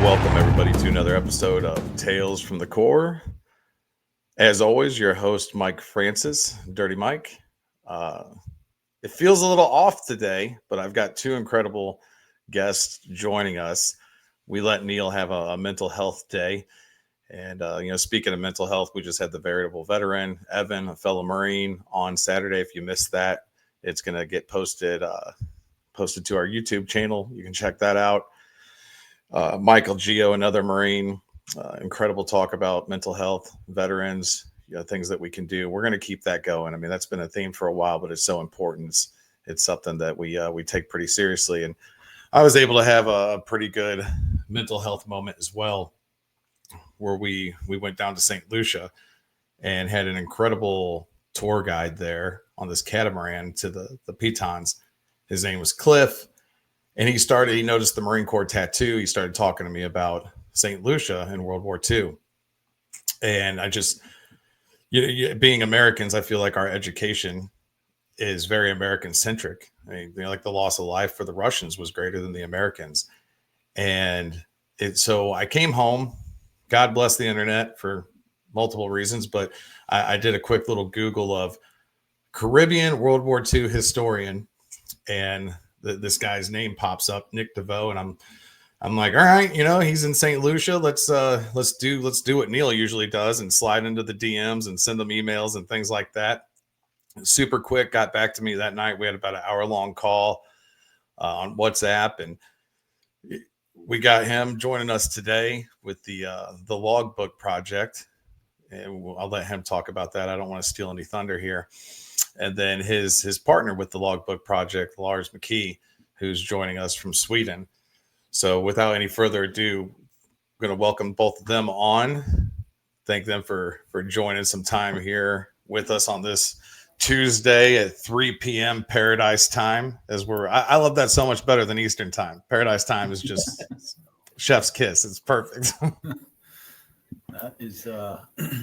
welcome everybody to another episode of Tales from the Core. As always, your host, Mike Francis, Dirty Mike. It feels a little off today, but I've got two incredible guests joining us. We let Neil have a mental health day. And, speaking of mental health, we just had the veritable veteran, Evan, a fellow Marine, on Saturday. If you missed that, it's going to get posted to our YouTube channel. You can check that out. Michael Gio, another Marine, incredible talk about mental health, veterans, things that we can do. We're going to keep that going. I mean, that's been a theme for a while, but it's so important. It's something that we take pretty seriously. And I was able to have a pretty good mental health moment as well, where we went down to St. Lucia and had an incredible tour guide there on this catamaran to the Pitons. His name was Cliff. And he noticed the Marine Corps tattoo. He started talking to me about St. Lucia in World War II. And I just, being Americans, I feel like our education is very American centric. I mean, like the loss of life for the Russians was greater than the Americans. And so I came home, God bless the internet for multiple reasons, but I did a quick little Google of Caribbean World War II historian, and this guy's name pops up, Nick Devaux, and I'm like, all right, he's in St. Lucia. Let's do what Neil usually does and slide into the DMs and send them emails and things like that. Super quick, got back to me that night. We had about an hour-long call on WhatsApp, and we got him joining us today with the Logbook Project, and I'll let him talk about that. I don't want to steal any thunder here. And then his partner with the Logbook Project, Lars McKie, who's joining us from Sweden. So without any further ado, I'm going to welcome both of them on. Thank them for joining some time here with us on this Tuesday at 3 p.m. Paradise time. I love that so much better than Eastern time. Paradise time is just chef's kiss. It's perfect. That is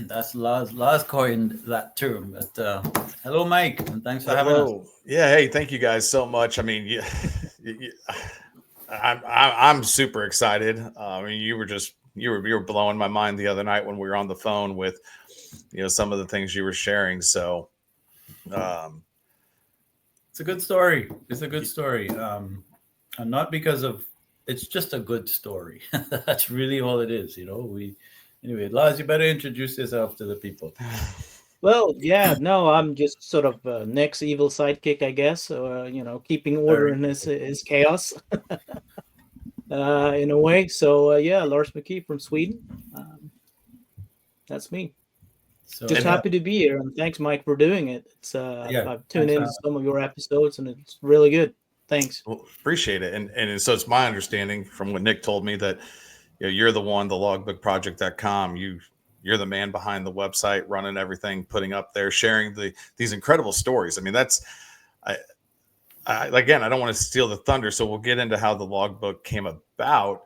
that's Lars coined that term. But hello, Mike, and thanks for having us. Yeah, hey, thank you guys so much. I mean, I'm super excited. I mean, you were blowing my mind the other night when we were on the phone with some of the things you were sharing. So it's a good story. It's a good story. And not because of it's just a good story. That's really all it is. Anyway, Lars, you better introduce yourself to the people. Well, yeah, no, I'm just sort of Nick's evil sidekick, I guess. Keeping order in his chaos, in a way. So, Lars McKie from Sweden. That's me. So, just happy to be here, and thanks, Mike, for doing it. I've tuned into some of your episodes, and it's really good. Thanks. Well, appreciate it. And so it's my understanding from what Nick told me that you're the one, the logbookproject.com. You're the man behind the website, running everything, putting up there, sharing these incredible stories. I mean, again, I don't want to steal the thunder, so we'll get into how the logbook came about.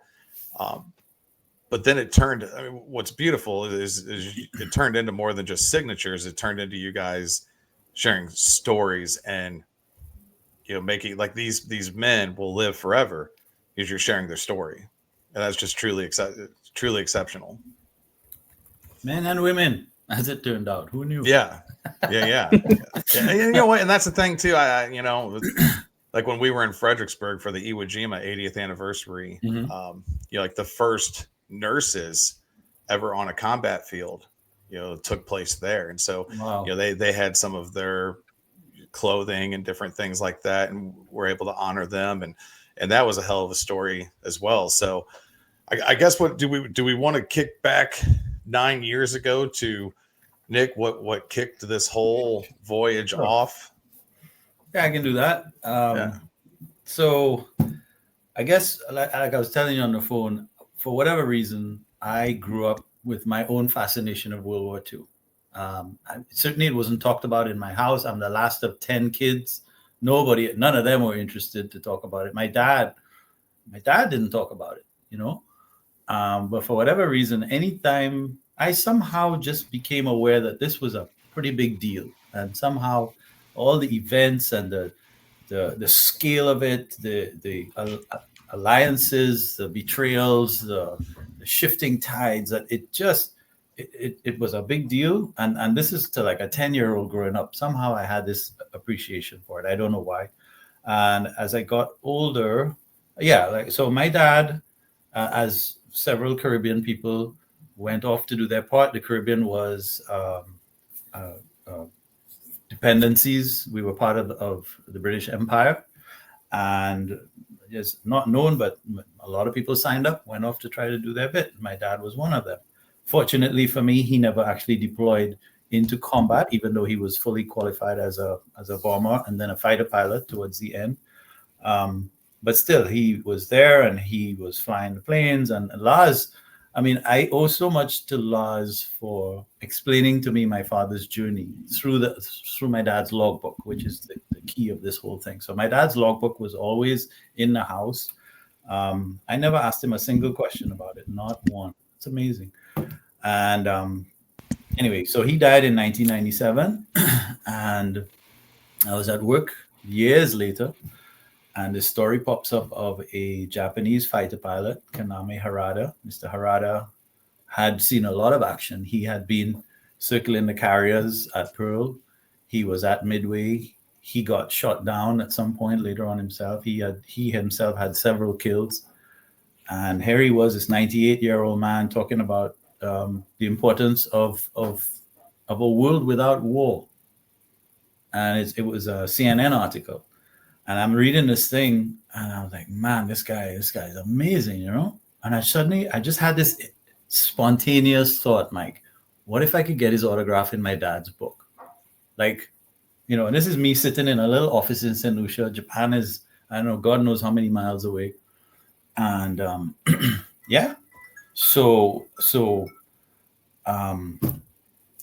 But then it turned. I mean, what's beautiful is it turned into more than just signatures. It turned into you guys sharing stories and making like these men will live forever because you're sharing their story. And that's just truly exceptional. Men and women, as it turned out. Who knew? Yeah. And you know what? And that's the thing too. Like when we were in Fredericksburg for the Iwo Jima 80th anniversary, like the first nurses ever on a combat field, took place there. And so, they had some of their clothing and different things like that, and we're able to honor them. And that was a hell of a story as well. So I guess what do we want to kick back 9 years ago to Nick, what kicked this whole voyage off? Yeah, I can do that. So I guess like I was telling you on the phone, for whatever reason, I grew up with my own fascination of World War II. Certainly it wasn't talked about in my house. I'm the last of 10 kids. None of them were interested to talk about it. My dad didn't talk about it, but for whatever reason, anytime I somehow just became aware that this was a pretty big deal, and somehow all the events and the scale of it, alliances, the betrayals, the shifting tides. That it was a big deal. And this is to like a 10-year-old growing up. Somehow I had this appreciation for it. I don't know why. And as I got older, so my dad, as several Caribbean people went off to do their part. The Caribbean was dependencies. We were part of the British Empire, and just not known, but a lot of people signed up, went off to try to do their bit. My dad was one of them. Fortunately for me, he never actually deployed into combat, even though he was fully qualified as a bomber and then a fighter pilot towards the end. But still, he was there and he was flying the planes. And Lars, I mean, I owe so much to Lars for explaining to me my father's journey through my dad's logbook, which is the key of this whole thing. So my dad's logbook was always in the house. I never asked him a single question about it, not one. It's amazing. And anyway, so he died in 1997, and I was at work years later, and the story pops up of a Japanese fighter pilot, Kaname Harada. Mr. Harada had seen a lot of action. He had been circling the carriers at Pearl. He was at Midway. He got shot down at some point later on himself. He himself had several kills. And here he was, this 98-year-old man, talking about the importance of a world without war. And it was a CNN article. And I'm reading this thing, and I was like, man, this guy is amazing, you know? And I just had this spontaneous thought, Mike, what if I could get his autograph in my dad's book? Like, you know, and this is me sitting in a little office in St. Lucia. Japan is, I don't know, God knows how many miles away. And yeah.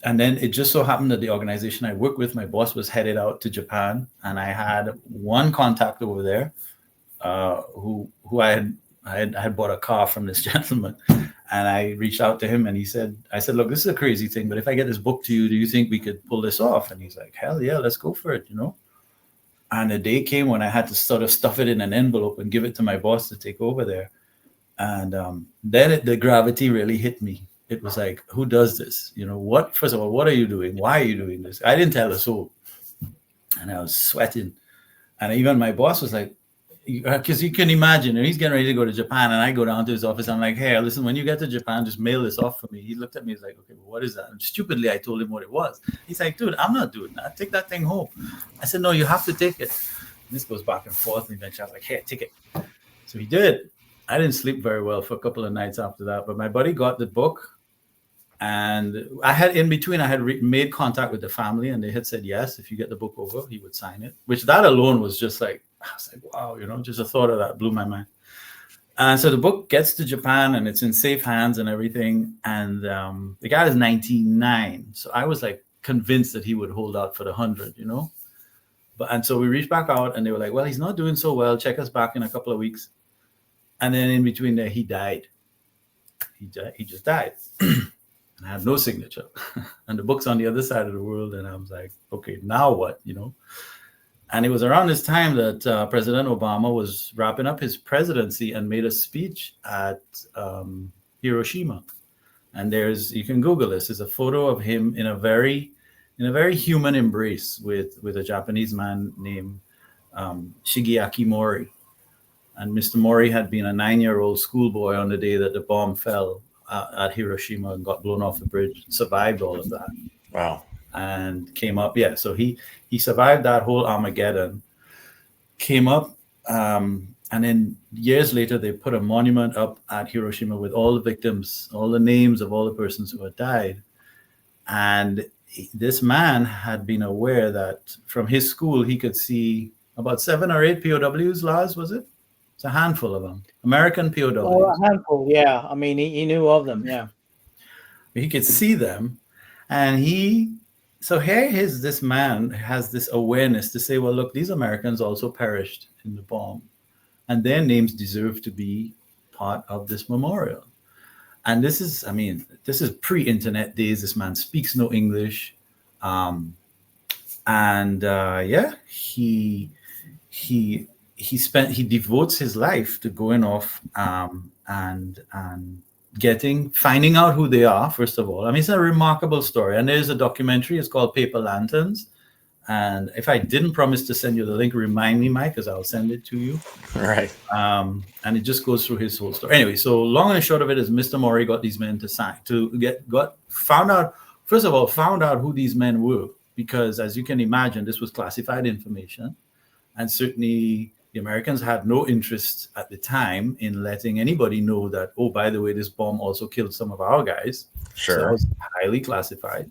And then it just so happened that the organization I worked with, my boss was headed out to Japan, and I had one contact over there who I had bought a car from this gentleman, and I reached out to him, and I said, look, this is a crazy thing, but if I get this book to you, do you think we could pull this off? And he's like, hell yeah, let's go for it, you know? And the day came when I had to sort of stuff it in an envelope and give it to my boss to take over there. And then the gravity really hit me. It was like, who does this? You know, first of all, what are you doing? Why are you doing this? I didn't tell a soul. And I was sweating. And even my boss was like, because you can imagine, and he's getting ready to go to Japan, and I go down to his office. I'm like, hey, listen, when you get to Japan, just mail this off for me. He looked at me, he's like, okay, well, what is that? And stupidly, I told him what it was. He's like, dude, I'm not doing that. Take that thing home. I said, no, you have to take it. And this goes back and forth. And eventually I was like, hey, take it. So he did. I didn't sleep very well for a couple of nights after that, but my buddy got the book. And I had made contact with the family, and they had said, yes, if you get the book over, he would sign it, which that alone was just like, I was like, wow, you know, just the thought of that blew my mind. And so the book gets to Japan, and it's in safe hands and everything. And the guy is 99. So I was like convinced that he would hold out for the 100, you know. And so we reached back out, and they were like, well, he's not doing so well. Check us back in a couple of weeks. And then in between there, he died. He just died. And I had no signature. And the book's on the other side of the world. And I was like, okay, now what, you know? And it was around this time that President Obama was wrapping up his presidency and made a speech at Hiroshima. And you can Google this. There's a photo of him in a very human embrace with a Japanese man named Shigeaki Mori. And Mr. Mori had been a 9-year-old schoolboy on the day that the bomb fell at Hiroshima and got blown off the bridge, survived all of that. Wow. And came up. Yeah. So he survived that whole Armageddon, came up. And then years later, they put a monument up at Hiroshima with all the victims, all the names of all the persons who had died. And this man had been aware that from his school, he could see about 7 or 8 POWs, Lars, was it? It's a handful of them. American POWs. Oh, a handful, yeah. I mean, he knew of them, yeah. He could see them. And this man has this awareness to say, well, look, these Americans also perished in the bomb. And their names deserve to be part of this memorial. And this is pre-internet days. This man speaks no English. He he devotes his life to going off and finding out who they are, first of all. I mean, it's a remarkable story. And there's a documentary, it's called Paper Lanterns. And if I didn't promise to send you the link, remind me, Mike, because I'll send it to you. All right. And it just goes through his whole story. Anyway, so long and short of it is Mr. Maury got these men to sign, found out who these men were, because as you can imagine, this was classified information. And certainly the Americans had no interest at the time in letting anybody know that, oh, by the way, this bomb also killed some of our guys. Sure. So that was highly classified.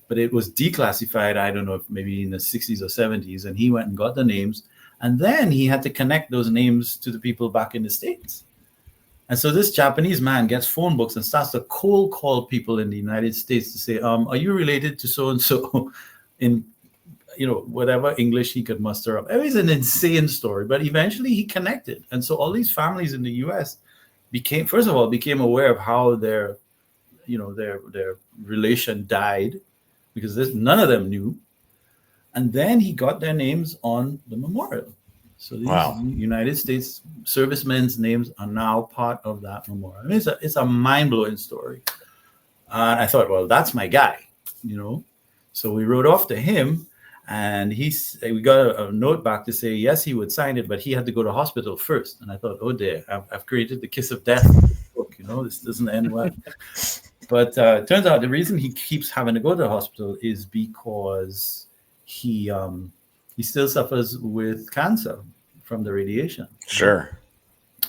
But it was declassified, I don't know, if maybe in the 60s or 70s. And he went and got the names. And then he had to connect those names to the people back in the States. And so this Japanese man gets phone books and starts to cold call people in the United States to say, are you related to so-and-so in, whatever English he could muster up. It was an insane story, but eventually he connected. And so all these families in the U.S. became aware of how their relation died, because none of them knew. And then he got their names on the memorial. So these United States servicemen's names are now part of that memorial. I mean, it's a mind-blowing story. And I thought, well, that's my guy, So we wrote off to him, and we got a note back to say, yes, he would sign it, but he had to go to hospital first. And I thought, oh dear, I've created the kiss of death book, this doesn't end well. But it turns out the reason he keeps having to go to the hospital is because he still suffers with cancer from the radiation. Sure.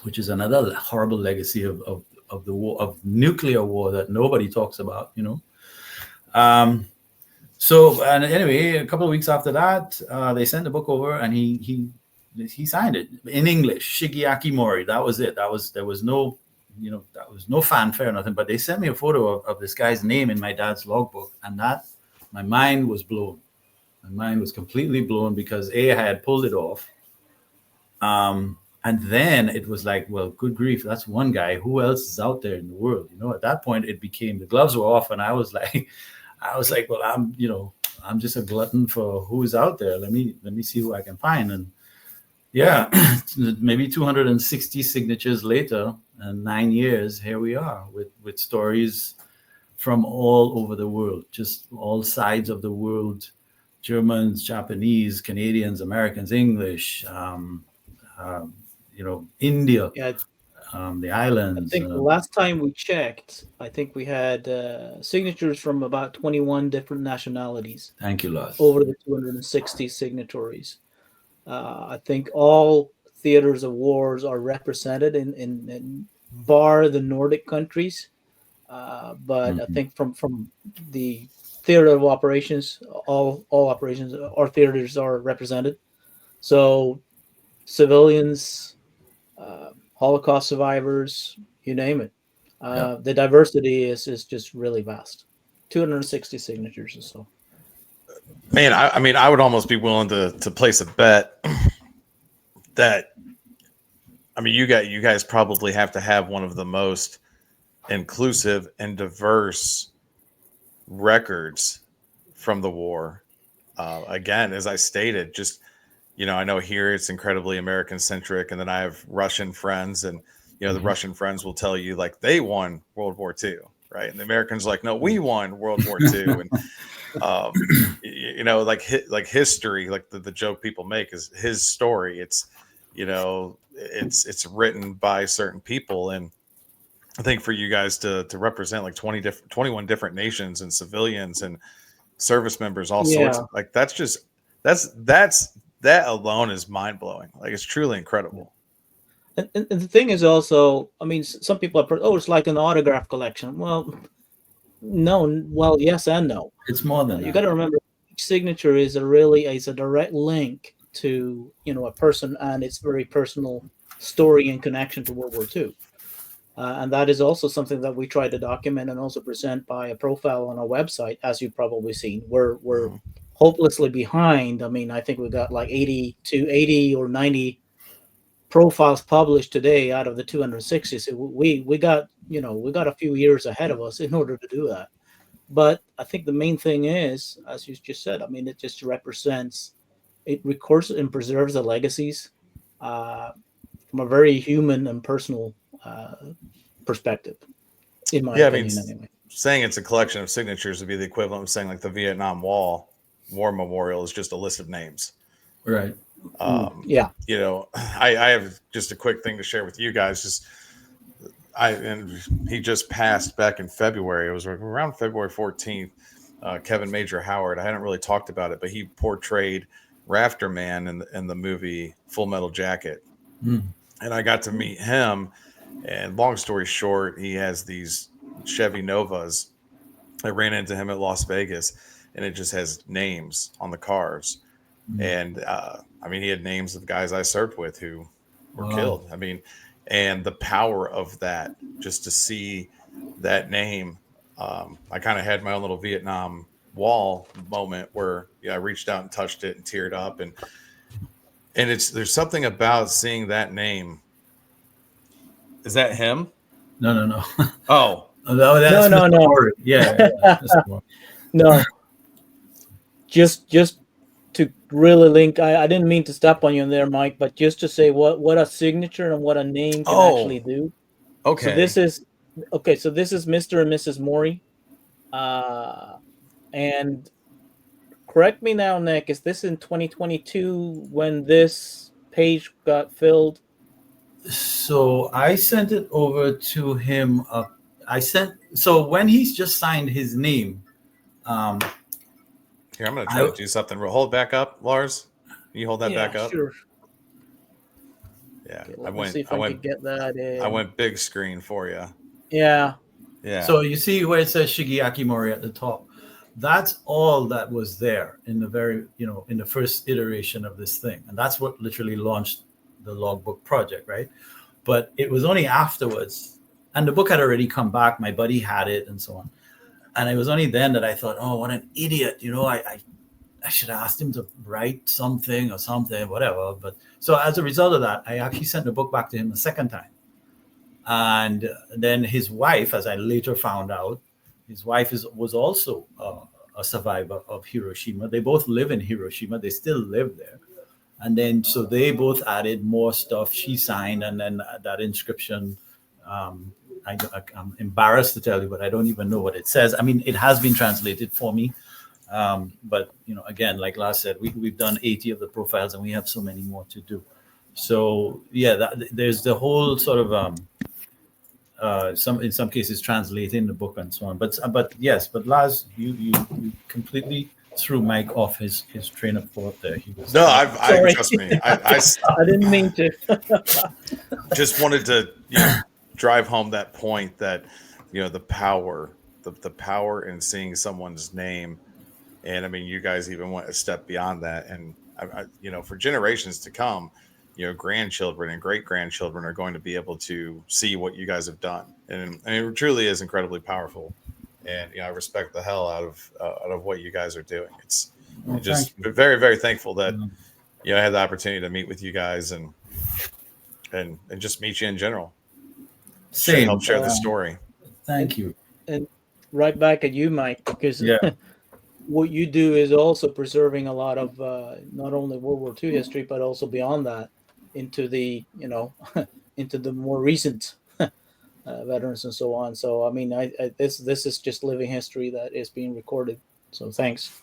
Which is another horrible legacy of the war, of nuclear war, that nobody talks about, So, and anyway, a couple of weeks after that, they sent the book over, and he signed it in English, Shigeaki Mori. That was it. There was no fanfare or nothing, but they sent me a photo of this guy's name in my dad's logbook, and my mind was blown. My mind was completely blown, because I had pulled it off. And then it was like, well, good grief, that's one guy. Who else is out there in the world? At that point it became, the gloves were off, and I was like, well, I'm just a glutton for who's out there. Let me see who I can find. And yeah, maybe 260 signatures later, and 9 years, here we are with stories from all over the world, just all sides of the world. Germans, Japanese, Canadians, Americans, English, India, the islands. I think the last time we checked, I think we had signatures from about 21 different nationalities. Thank you, Lars. Over the 260 signatories. I think all theaters of wars are represented in bar the Nordic countries. But I think from the theater of operations, all operations or theaters are represented. So civilians, Holocaust survivors, you name it. The diversity is just really vast. 260 signatures or so. Man, I would almost be willing to place a bet that, you guys probably have to have one of the most inclusive and diverse records from the war. Again, as I stated, just, I know here it's incredibly American centric, and then I have Russian friends, and, the Russian friends will tell you like they won World War II, right? And the Americans are like, no, we won World War II. And, like history, like the joke people make is his story. It's, it's written by certain people. And I think for you guys to represent like 21 different nations and civilians and service members, all sorts of, like, that alone is mind blowing. Like, it's truly incredible. And the thing is also, some people are, it's like an autograph collection. Well, no. Well, yes and no. It's more than you got to remember, each signature is a direct link to a person and its very personal story and connection to World War II. And that is also something that we try to document and also present by a profile on our website, as you've probably seen. We're hopelessly behind. I think we got like 80 or 90 profiles published today out of the 260. So we got a few years ahead of us in order to do that. But I think the main thing is, as you just said, it just records and preserves the legacies. from a very human and personal perspective, in my opinion, anyway. Saying it's a collection of signatures would be the equivalent of saying like the Vietnam War Memorial is just a list of names. Right. Yeah. You know, I have just a quick thing to share with you guys. And he just passed back in February. It was around February 14th. Kevin Major Howard. I hadn't really talked about it, but he portrayed Rafter Man in the movie Full Metal Jacket. And I got to meet him. And long story short, he has these Chevy Novas. I ran into him at Las Vegas, and it just has names on the cars. And I mean, he had names of guys I served with who were killed. I mean, and the power of that, just to see that name. I kind of had my own little Vietnam Wall moment where I reached out and touched it and teared up, and there's something about seeing that name. Is that him? No. Oh, no. Yeah. No. Just to really link, I didn't mean to step on you in there, Mike, but just to say what a signature and what a name can actually do. Okay. So this is Mr. and Mrs. Morey. And correct me now, Nick, is this in 2022 when this page got filled? So I sent it over to him. So when he's just signed his name. Here, I'm going to try to do something. Hold back up, Lars. Can you hold that back up? Sure. Yeah, okay, see if I can get that in. I went big screen for you. Yeah. So you see where it says Shigeaki Mori at the top. That's all that was there in the in the first iteration of this thing. And that's what literally launched the Logbook Project, right? But it was only afterwards, and the book had already come back. My buddy had it and so on. And it was only then that I thought, oh, what an idiot. I should have asked him to write something or something, whatever. But so as a result of that, I actually sent the book back to him a second time. And then his wife, as I later found out, his wife was also a survivor of Hiroshima. They both live in Hiroshima. They still live there. And then so they both added more stuff. She signed, and then that inscription, I'm embarrassed to tell you, but I don't even know what it says. I mean, it has been translated for me. But, again, like Lars said, we've done 80 of the profiles, and we have so many more to do. So, yeah, there's the whole sort of in some cases translating the book and so on. But Lars, you completely threw Mike off his train of thought there. I trust me. I didn't mean to. Just wanted to drive home that point that the power in seeing someone's name. And I mean, you guys even went a step beyond that, and for generations to come, grandchildren and great grandchildren are going to be able to see what you guys have done, and it truly is incredibly powerful. And I respect the hell out of what you guys are doing. It's just very, very thankful that I had the opportunity to meet with you guys and just meet you in general. Same. Help share the story. Thank you. And right back at you, Mike, because what you do is also preserving a lot of not only World War II history, but also beyond that into the into the more recent veterans and so on. So I mean, this is just living history that is being recorded. So thanks.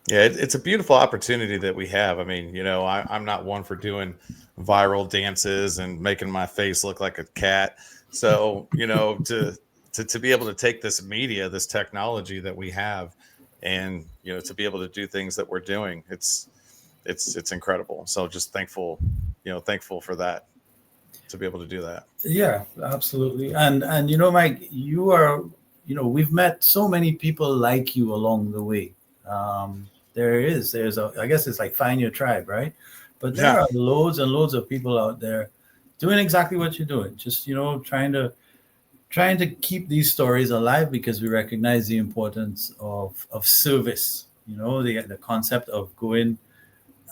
Yeah, it's a beautiful opportunity that we have. I mean, I'm not one for doing viral dances and making my face look like a cat. So to be able to take this media, this technology that we have, and to be able to do things that we're doing, it's incredible. So just thankful for that, to be able to do that. Yeah, absolutely. And Mike, you are, we've met so many people like you along the way. I guess it's like find your tribe, right? But there are loads and loads of people out there doing exactly what you're doing. Just, trying to keep these stories alive, because we recognize the importance of service, the concept of going.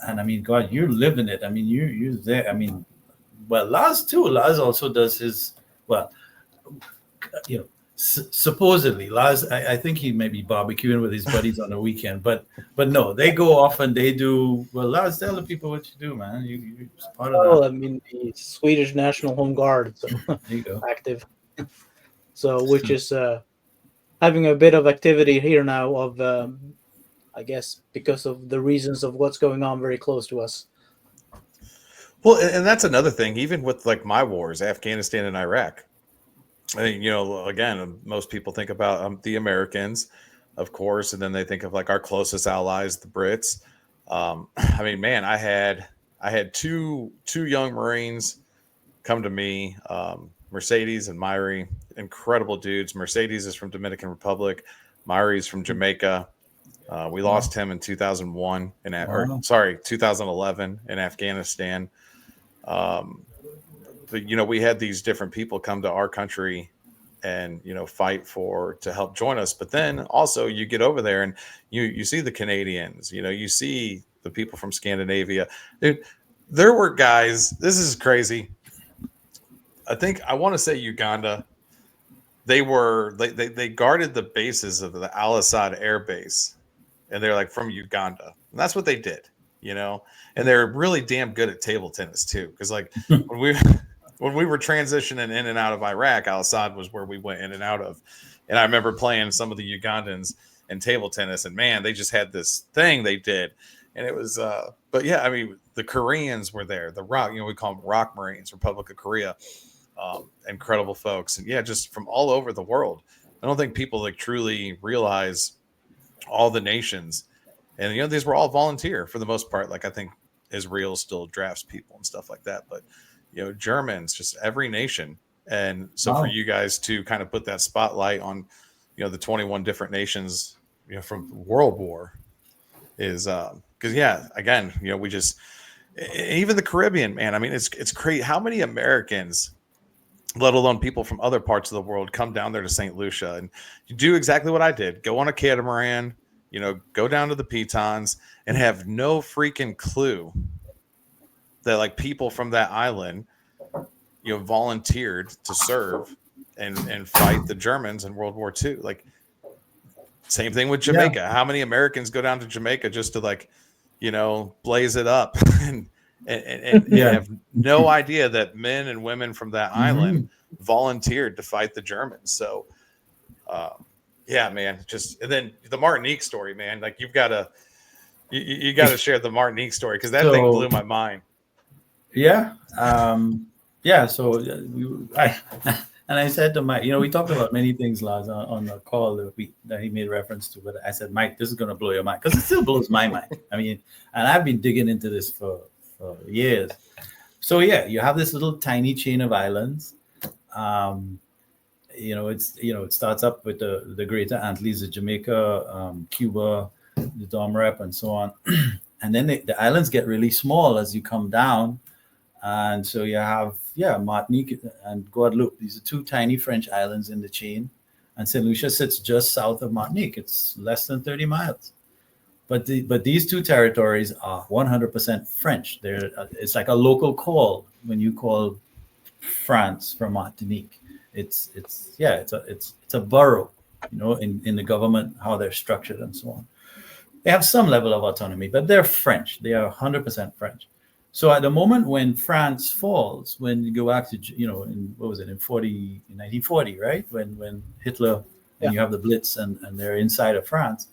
And I mean, God, you're living it. I mean, you're there. I mean, well, Lars too. Lars also does his, supposedly, Lars, I think he may be barbecuing with his buddies on the weekend, but no, they go off and they do. Well, Lars, tell the people what you do, man. You're part of that. I mean, the Swedish National Home Guard, so There you go. active. So, which is having a bit of activity here now of, I guess, because of the reasons of what's going on very close to us. Well, and that's another thing, even with like my wars, Afghanistan and Iraq. I think, again, most people think about the Americans, of course, and then they think of like our closest allies, the Brits. I mean, man, I had two young Marines come to me, Mercedes and Myri, incredible dudes. Mercedes is from Dominican Republic. Myri is from Jamaica. We lost him in 2001 in 2011 in Afghanistan. But we had these different people come to our country and fight to help join us. But then also you get over there and you see the Canadians, you see the people from Scandinavia. There were guys. This is crazy. I want to say Uganda. They guarded the bases of the Al Assad Air Base, and they're like from Uganda. And that's what they did, and they're really damn good at table tennis too. Because like when we were transitioning in and out of Iraq, Al Assad was where we went in and out of. And I remember playing some of the Ugandans in table tennis, and man, they just had this thing they did. And it was, but yeah, I mean, the Koreans were there, the Rock, we call them Rock Marines, Republic of Korea, incredible folks. And yeah, just from all over the world. I don't think people like truly realize all the nations. And, these were all volunteer for the most part. Like I think Israel still drafts people and stuff like that. But, Germans, just every nation. And so for you guys to kind of put that spotlight on, the 21 different nations, from World War is because, yeah, again, we just even the Caribbean, man. I mean, it's crazy how many Americans, let alone people from other parts of the world, come down there to St. Lucia and you do exactly what I did. Go on a catamaran, go down to the Pitons and have no freaking clue that like people from that island, volunteered to serve and fight the Germans in World War II. Like same thing with Jamaica. Yeah. How many Americans go down to Jamaica just to like, blaze it up and have no idea that men and women from that island volunteered to fight the Germans. So, yeah, man, and then the Martinique story, man, like you got to share the Martinique story. Cause that thing blew my mind. Yeah. So I said to Mike, we talked about many things, Lars, on the call that he made reference to, but I said, Mike, this is going to blow your mind because it still blows my mind. I mean, and I've been digging into this for years. So yeah, you have this little tiny chain of islands. It starts up with the Greater Antilles, the Jamaica, Cuba, the Dom Rep, and so on. And then the islands get really small as you come down. And so you have, Martinique and Guadeloupe. These are two tiny French islands in the chain. And St. Lucia sits just south of Martinique. It's less than 30 miles. But these two territories are 100% French. It's like a local call when you call France from Martinique. It's a borough, in the government, how they're structured and so on. They have some level of autonomy, but they're French. They are 100% French. So at the moment when France falls, when you go back to, in 1940, right? When Hitler and you have the Blitz and they're inside of France,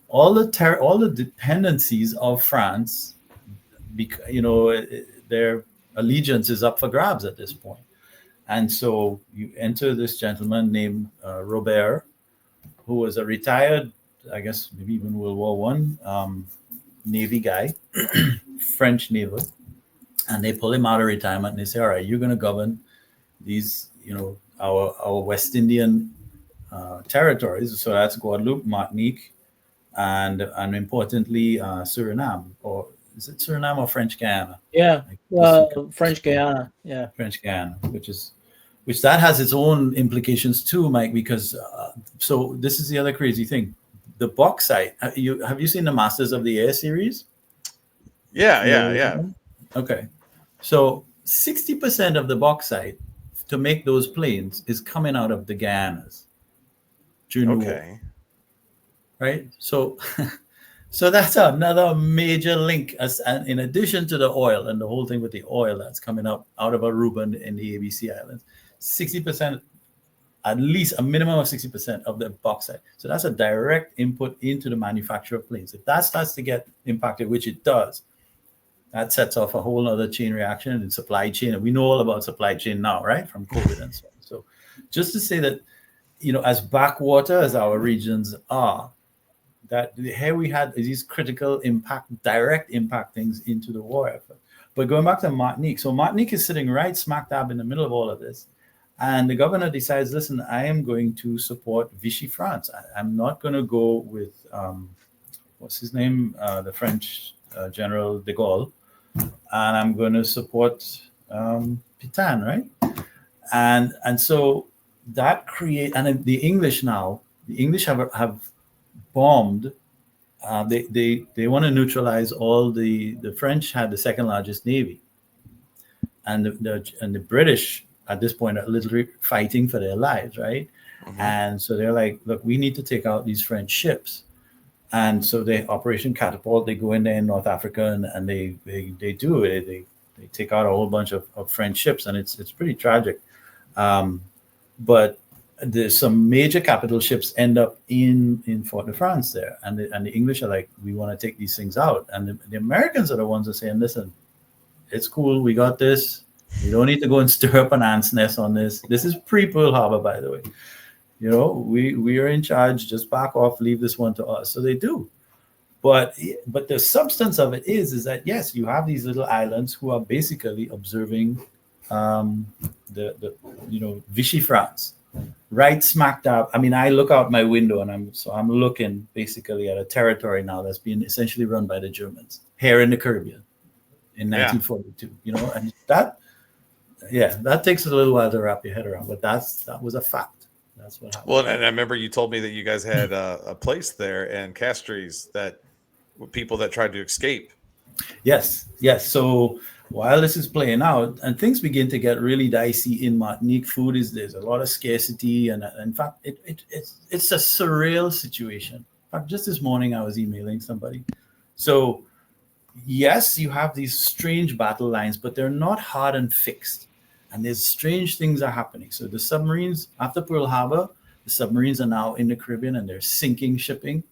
all the dependencies of France, their allegiance is up for grabs at this point. And so you enter this gentleman named Robert, who was a retired, I guess maybe even World War I Navy guy, French naval, and they pull him out of retirement and they say, all right, you're going to govern these, our West Indian territories. So that's Guadeloupe, Martinique, and importantly, Suriname, or is it Suriname or French Guiana? Yeah, French Guiana. Yeah, French Guiana, which that has its own implications too, Mike. Because so this is the other crazy thing: the bauxite. Have you seen the Masters of the Air series? Yeah. Okay, so 60% of the bauxite to make those planes is coming out of the Guyanas during the war. Okay. Right? So so that's another major link, and in addition to the oil and the whole thing with the oil that's coming up out of Aruba and the ABC Islands, 60%, at least a minimum of 60% of the bauxite. So that's a direct input into the manufacture of planes. If that starts to get impacted, which it does, that sets off a whole other chain reaction in supply chain. And we know all about supply chain now, right? From COVID and so on. So just to say that, as backwater as our regions are, that here we had these critical impact, direct impact things into the war effort. But going back to Martinique, so Martinique is sitting right smack dab in the middle of all of this. And the governor decides, listen, I am going to support Vichy France. I'm not going to go with, what's his name? The French General de Gaulle. And I'm going to support Pétain, right? And so that and the English have bombed. They want to neutralize all the French had the second largest navy, and the British at this point are literally fighting for their lives, right? Mm-hmm. And so they're like, look, we need to take out these French ships. And so they Operation Catapult, they go in there in North Africa and they do it. They take out a whole bunch of French ships, and it's pretty tragic. But there's some major capital ships end up in Fort de France there. And the English are like, we want to take these things out. And the Americans are the ones that are saying, listen, it's cool, we got this. We don't need to go and stir up an ant's nest on this. This is pre-Pearl Harbor, by the way. We are in charge. Just back off. Leave this one to us. So they do. But the substance of it is that, yes, you have these little islands who are basically observing the Vichy France, right smack dab. I mean, I look out my window and I'm looking basically at a territory now that's being essentially run by the Germans here in the Caribbean in 1942. And that takes a little while to wrap your head around, but that was a fact. That's what happened. Well, and I remember you told me that you guys had a place there in Castries that people that tried to escape. Yes. So while this is playing out and things begin to get really dicey in Martinique, there's a lot of scarcity, and in fact, it's a surreal situation. In fact, just this morning I was emailing somebody. So yes, you have these strange battle lines, but they're not hard and fixed. And there's strange things are happening. So the submarines, after Pearl Harbor, the submarines are now in the Caribbean and they're sinking shipping.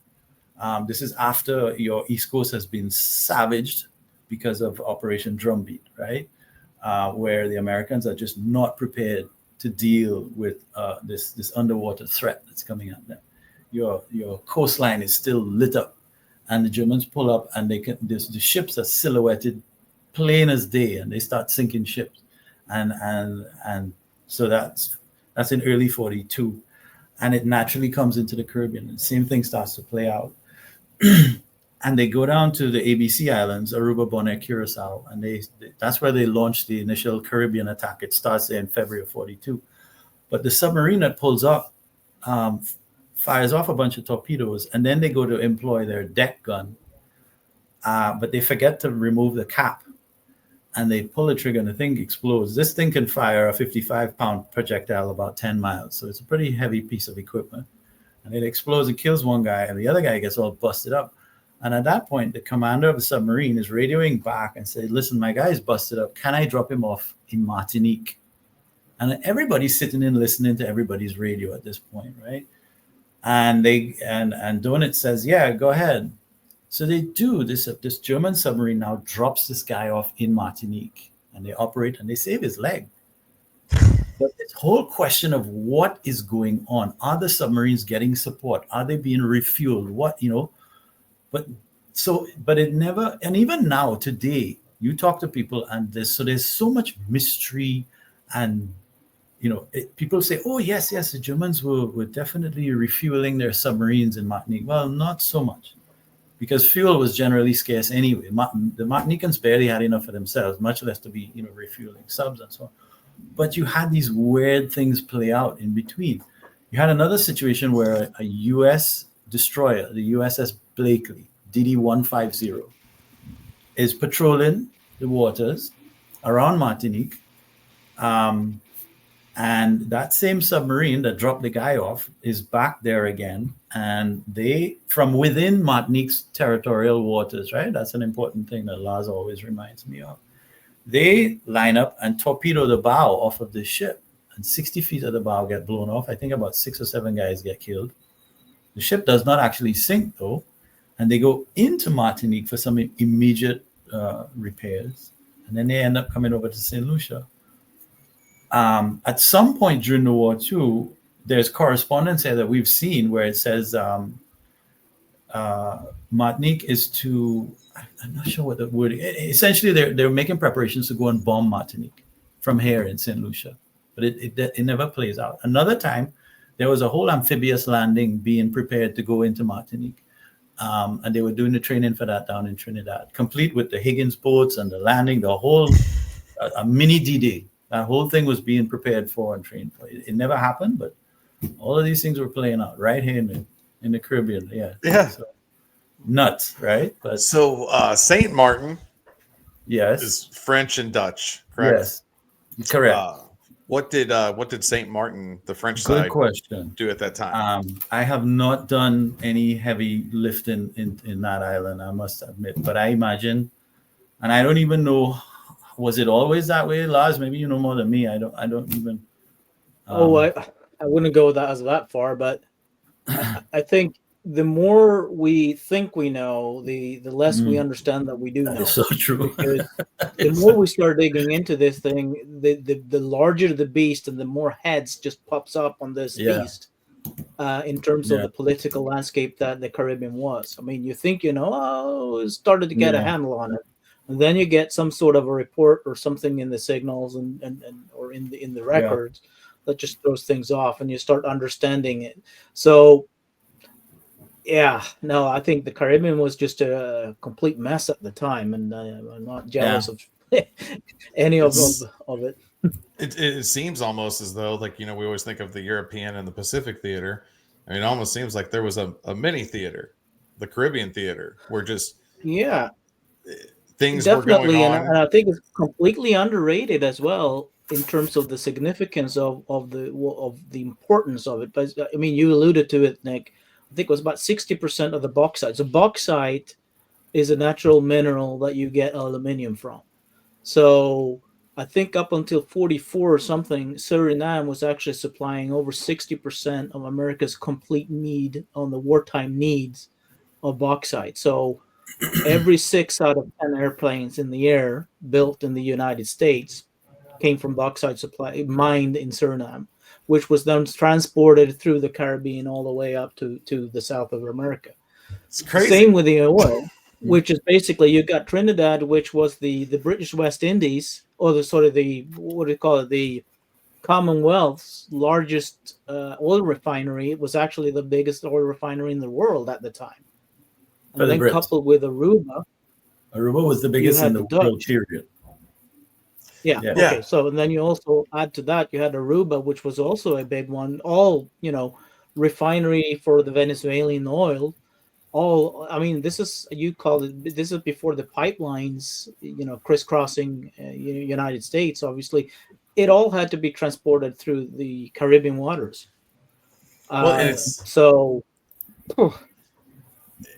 This is after your East Coast has been savaged because of Operation Drumbeat, right? Where the Americans are just not prepared to deal with this underwater threat that's coming at them. Your coastline is still lit up, and the Germans pull up, and the ships are silhouetted plain as day, and they start sinking ships. And so that's in early 42, and it naturally comes into the Caribbean. And the same thing starts to play out. And they go down to the ABC Islands, Aruba, Bonaire, Curacao, and that's where they launched the initial Caribbean attack. It starts there in February of 42. But the submarine that pulls up fires off a bunch of torpedoes, and then they go to employ their deck gun, but they forget to remove the cap. And they pull the trigger and the thing explodes. This thing can fire a 55-pound projectile about 10 miles. So it's a pretty heavy piece of equipment. And it explodes and kills one guy, and the other guy gets all busted up. And at that point, the commander of the submarine is radioing back and said, listen, my guy's busted up. Can I drop him off in Martinique? And everybody's sitting in listening to everybody's radio at this point, right? And Donut says, yeah, go ahead. So they do this. This German submarine now drops this guy off in Martinique, and they operate and they save his leg. But this whole question of what is going on? Are the submarines getting support? Are they being refueled? But it never. And even now, today, you talk to people, and there's so much mystery, and people say, oh yes, the Germans were definitely refueling their submarines in Martinique. Well, not so much. Because fuel was generally scarce anyway. The Martinicans barely had enough for themselves, much less to be, refueling subs and so on. But you had these weird things play out in between. You had another situation where a U.S. destroyer, the USS Blakely, DD-150, is patrolling the waters around Martinique, And that same submarine that dropped the guy off is back there again. And they, from within Martinique's territorial waters, right? That's an important thing that Lars always reminds me of. They line up and torpedo the bow off of the ship. And 60 feet of the bow get blown off. I think about 6 or 7 guys get killed. The ship does not actually sink, though. And they go into Martinique for some immediate repairs. And then they end up coming over to St. Lucia. At some point during the war, too, there's correspondence here that we've seen where it says Martinique is to, I'm not sure what the word is. Essentially, they're making preparations to go and bomb Martinique from here in St. Lucia. But it never plays out. Another time, there was a whole amphibious landing being prepared to go into Martinique. And they were doing the training for that down in Trinidad, complete with the Higgins boats and the landing, the whole a mini D-Day. That whole thing was being prepared for and trained for. It never happened, but all of these things were playing out right here in the Caribbean. Yeah. So, nuts, right? But so Saint Martin, yes, is French and Dutch, correct? Yes, correct. What did Saint Martin, the French Good side, question. do at that time? I have not done any heavy lifting in that island, I must admit. But I imagine, and I don't even know, was it always that way, Lars? Maybe you know more than me. I don't even. I wouldn't go that far, but I think the more we think we know, the less we understand that we do know. That's so true. Because the more we start digging into this thing, the larger the beast and the more heads just pops up on this beast in terms of the political landscape that the Caribbean was. I mean, you think, it started to get a handle on it. And then you get some sort of a report or something in the signals and or in the records that just throws things off, and you start understanding it. So, I think the Caribbean was just a complete mess at the time, and I'm not jealous of any of it. It seems almost as though, like, we always think of the European and the Pacific theater. I mean, it almost seems like there was a mini theater, the Caribbean theater, where just things definitely were going on. And I think it's completely underrated as well in terms of the significance of the importance of it. But I mean, you alluded to it, Nick. I think it was about 60% of the bauxite. So bauxite is a natural mineral that you get aluminium from. So I think up until 44 or something, Suriname was actually supplying over 60% of America's complete need on the wartime needs of bauxite. So every 6 out of 10 airplanes in the air built in the United States came from bauxite supply mined in Suriname, which was then transported through the Caribbean all the way up to the south of America. It's crazy. Same with the oil, which is basically, you got Trinidad, which was the British West Indies, or the Commonwealth's largest oil refinery. It was actually the biggest oil refinery in the world at the time. And then coupled with Aruba. Aruba was the biggest in the world period. Yeah. Okay. So, and then you also add to that, you had Aruba, which was also a big one. All, refinery for the Venezuelan oil. This is before the pipelines, crisscrossing United States. Obviously, it all had to be transported through the Caribbean waters.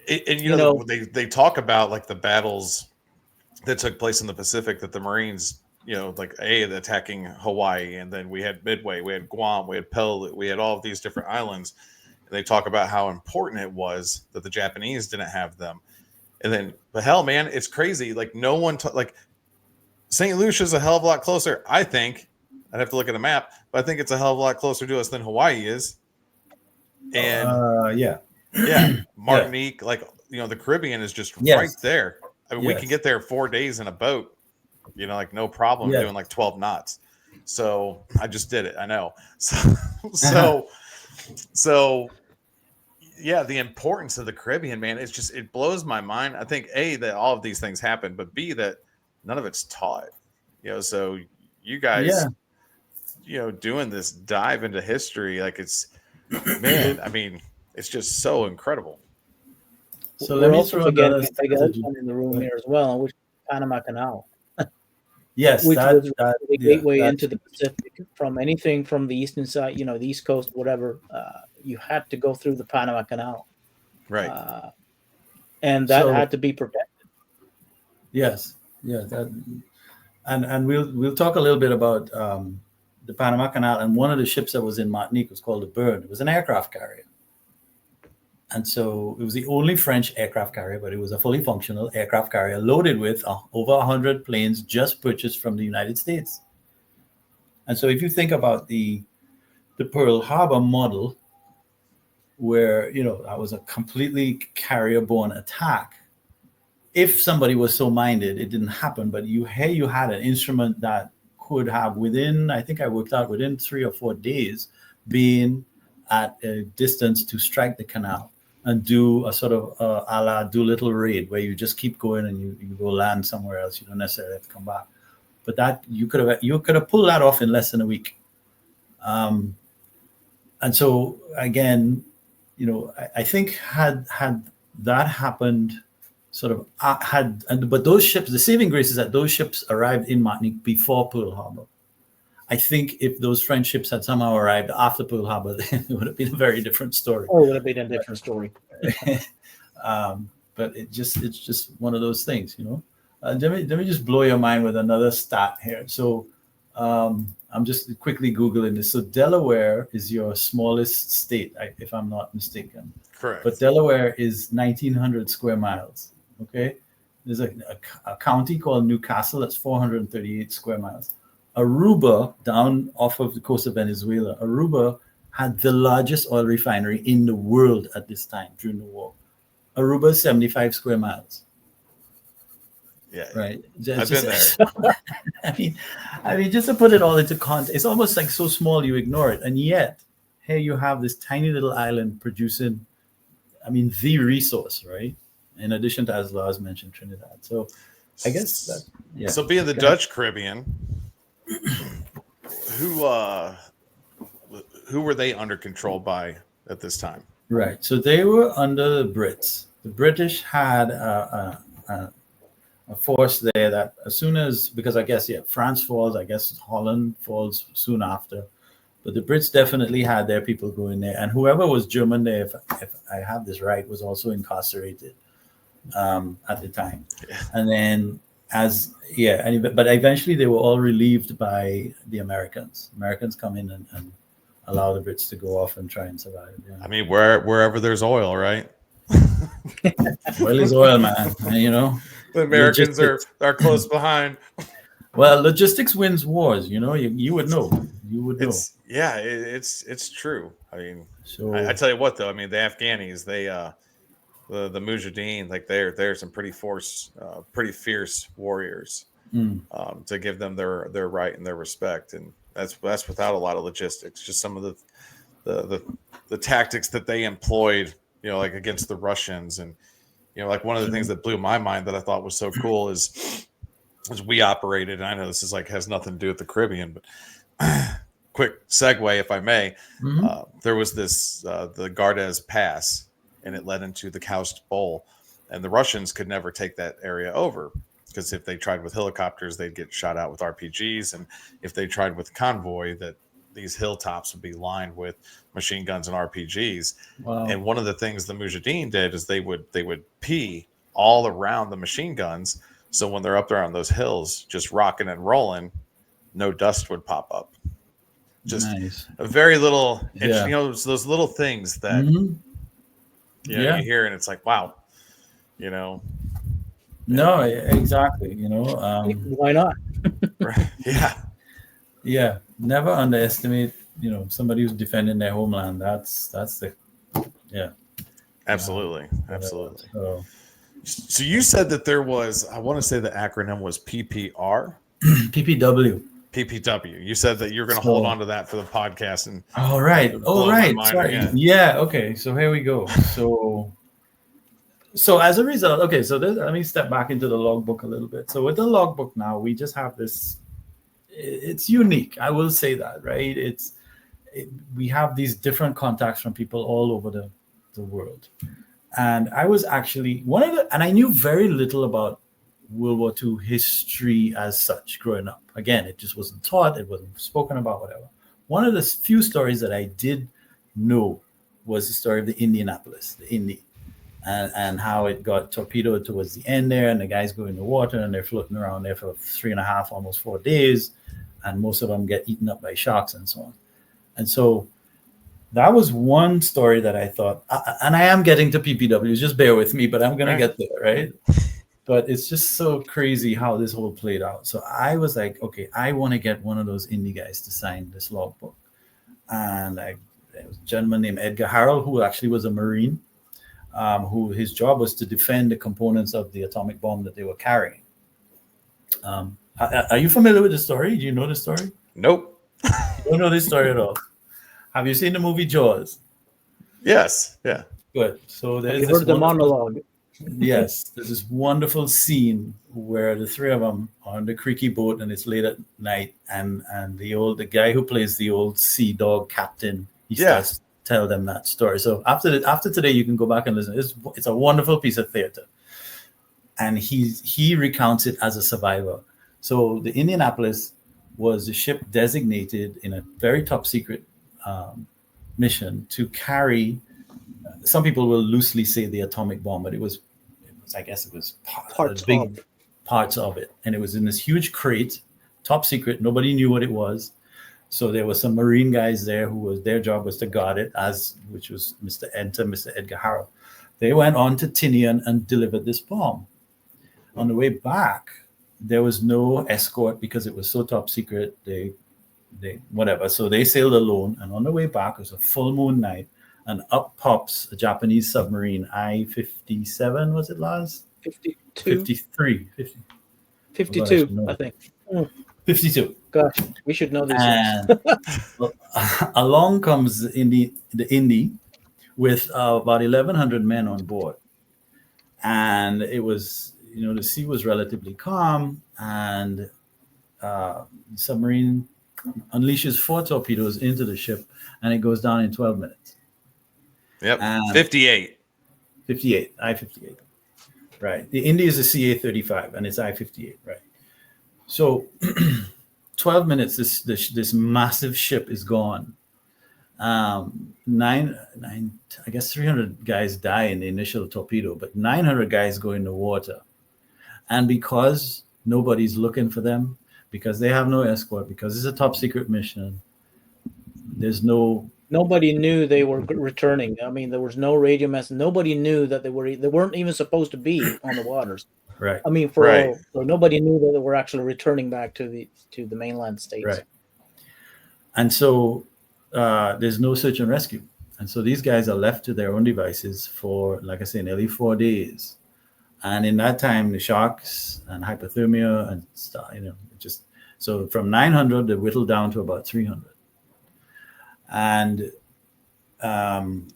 They talk about, like, the battles that took place in the Pacific, that the Marines, attacking Hawaii, and then we had Midway, we had Guam, we had Pearl, we had all of these different islands. And they talk about how important it was that the Japanese didn't have them. And then, but hell, man, it's crazy. Like, no one, St. Lucia's a hell of a lot closer, I think. I'd have to look at a map, but I think it's a hell of a lot closer to us than Hawaii is. And Martinique, the Caribbean is just right there. I mean, we can get there 4 days in a boat, no problem, doing like 12 knots. So I just did it. I know. So the importance of the Caribbean, man, it blows my mind. I think that all of these things happen, but B, that none of it's taught, so you guys, doing this dive into history, like, it's, man, I mean, it's just so incredible. So let me also forget in the room here as well, which is Panama Canal. Yes, which was the yeah, gateway into the Pacific from anything from the eastern side, the East Coast, whatever. You had to go through the Panama Canal, Right. and that so had to be protected. yes, yeah, and we'll talk a little bit about the Panama Canal. And one of the ships that was in Martinique was called the Bern. It was an aircraft carrier. And so it was the only French aircraft carrier, but it was a fully functional aircraft carrier loaded with over 100 planes just purchased from the United States. And so if you think about the Pearl Harbor model, where, that was a completely carrier-borne attack, if somebody was so minded, it didn't happen, but you had an instrument that could have I think I worked out within 3 or 4 days, being at a distance to strike the canal and do a sort of a la Doolittle raid, where you just keep going and you go land somewhere else. You don't necessarily have to come back. But that you could have pulled that off in less than a week. And so again, I think had that happened, but those ships, the saving grace is that those ships arrived in Martinique before Pearl Harbor. I think if those French ships had somehow arrived after Pearl Harbor, it would have been a very different story. Oh, it would have been a different story. But it's just one of those things, Let me just blow your mind with another stat here. So I'm just quickly Googling this. So Delaware is your smallest state, if I'm not mistaken. Correct. But Delaware is 1,900 square miles. Okay. There's a county called Newcastle that's 438 square miles. Aruba, down off of the coast of Venezuela, Aruba had the largest oil refinery in the world at this time during the war. Aruba is 75 square miles. Yeah. Right. I've been there. I mean, just to put it all into context, it's almost like so small you ignore it. And yet, here you have this tiny little island producing, the resource, right? In addition to, as Lars mentioned, Trinidad. So I guess that, yeah. So being the Dutch Caribbean, who were they under control by at this time? Right. So they were under the Brits. The British had a force there that as soon as, because I guess, France falls, I guess Holland falls soon after. But the Brits definitely had their people going there. And whoever was German there, if I have this right, was also incarcerated at the time. Yeah. And then but eventually they were all relieved by the Americans. Americans come in and allow the Brits to go off and try and survive. Yeah. Wherever there's oil, right? Oil is oil, man. The Americans are close behind. Well, logistics wins wars. You would know. You would know. It's true. So I tell you what, though. The Afghanis, they the Mujahideen, like they're some pretty fierce warriors. To give them their right and their respect, and that's without a lot of logistics. Just some of the tactics that they employed, like against the Russians, and like one of the things that blew my mind that I thought was so cool is we operated. And I know this is has nothing to do with the Caribbean, but quick segue, if I may. There was this the Gardez Pass, and it led into the Kaust Bowl, and the Russians could never take that area over. Because if they tried with helicopters, they'd get shot out with RPGs. And if they tried with convoy, that these hilltops would be lined with machine guns and RPGs. Wow. And one of the things the Mujahideen did is they would pee all around the machine guns. So when they're up there on those hills, just rocking and rolling, no dust would pop up. Just nice. A very little, those little things that you hear, and it's like, wow, No, exactly. Why not? Yeah. Never underestimate, somebody who's defending their homeland. That's the, Absolutely. So you said that there was, I want to say the acronym was PPR? PPW. You said that you're going to hold on to that for the podcast. And all right. Sorry. Again. Yeah. Okay. So here we go. So as a result, let me step back into the logbook a little bit. So with the logbook now, we just have this, it's unique. I will say that, right? We have these different contacts from people all over the world. And I was actually and I knew very little about World War II history as such growing up. Again, it just wasn't taught, it wasn't spoken about, whatever. One of the few stories that I did know was the story of the Indianapolis, the Indy, and how it got torpedoed towards the end there, and the guys go in the water and they're floating around there for 3.5, almost 4 days, and most of them get eaten up by sharks and so on. And so that was one story that I thought, and I am getting to PPWs, just bear with me, but I'm going to get there, right? But it's just so crazy how this whole played out. So I was like, okay, I want to get one of those indie guys to sign this logbook. And there was a gentleman named Edgar Harrell, who actually was a Marine, who his job was to defend the components of the atomic bomb that they were carrying. Are you familiar with the story? Do you know the story? Nope. You don't know this story at all. Have you seen the movie Jaws? Yes. Yeah. Good. So there's You heard the monologue. Yes, there's this wonderful scene where the three of them are on the creaky boat and it's late at night, and the guy who plays the old sea dog captain, he starts to tell them that story. So after today, you can go back and listen. It's a wonderful piece of theater, and he recounts it as a survivor. So the Indianapolis was the ship designated in a very top secret mission to carry. Some people will loosely say the atomic bomb, but it was I guess it was parts of it. And it was in this huge crate, top secret. Nobody knew what it was. So there were some Marine guys there their job was to guard it, which was Mr. Edgar Harrell. They went on to Tinian and delivered this bomb. On the way back, there was no escort because it was so top secret. They whatever. So they sailed alone. And on the way back, it was a full moon night. And up pops a Japanese submarine, I-57, was it, Lars? 52. 53. 52, I think. 52. Gosh, we should know this. And along comes the Indy with about 1,100 men on board. And it was, the sea was relatively calm, and the submarine unleashes 4 torpedoes into the ship, and it goes down in 12 minutes. Yep. 58. I-58. Right. The Indy is a CA-35, and it's I-58, right? So 12 minutes, this massive ship is gone. I guess 300 guys die in the initial torpedo, but 900 guys go in the water. And because nobody's looking for them, because they have no escort, because it's a top secret mission, nobody knew they were returning. I mean, there was no radio message. Nobody knew that they weren't even supposed to be on the waters. Right. I mean, so nobody knew that they were actually returning back to the mainland states. Right. And so there's no search and rescue. And so these guys are left to their own devices for, like I say, nearly 4 days. And in that time, the sharks and hypothermia and stuff, so from 900, they whittled down to about 300. And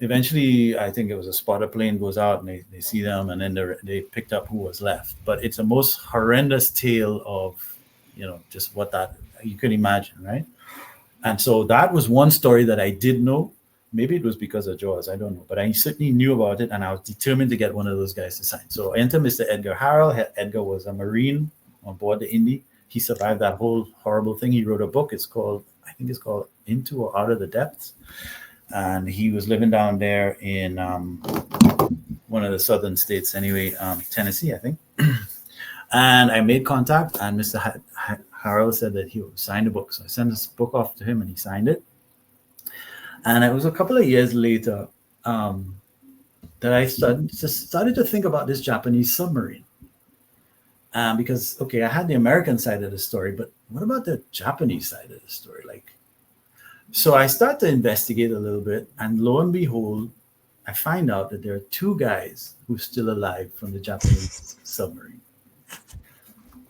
eventually, I think it was a spotter plane goes out and they see them, and then they picked up who was left. But it's a most horrendous tale of, just what that you could imagine, right? And so that was one story that I did know. Maybe it was because of Jaws, I don't know. But I certainly knew about it, and I was determined to get one of those guys to sign. So enter Mr. Edgar Harrell. Edgar was a Marine on board the Indy. He survived that whole horrible thing. He wrote a book. I think it's called Into or Out of the Depths. And he was living down there in one of the southern states anyway, Tennessee, I think. And I made contact, and Mr. Harrell said that he would sign the book. So I sent this book off to him, and he signed it. And it was a couple of years later that I started to think about this Japanese submarine. Because, okay, I had the American side of the story, but what about the Japanese side of the story? So I start to investigate a little bit, and lo and behold, I find out that there are 2 guys who are still alive from the Japanese submarine.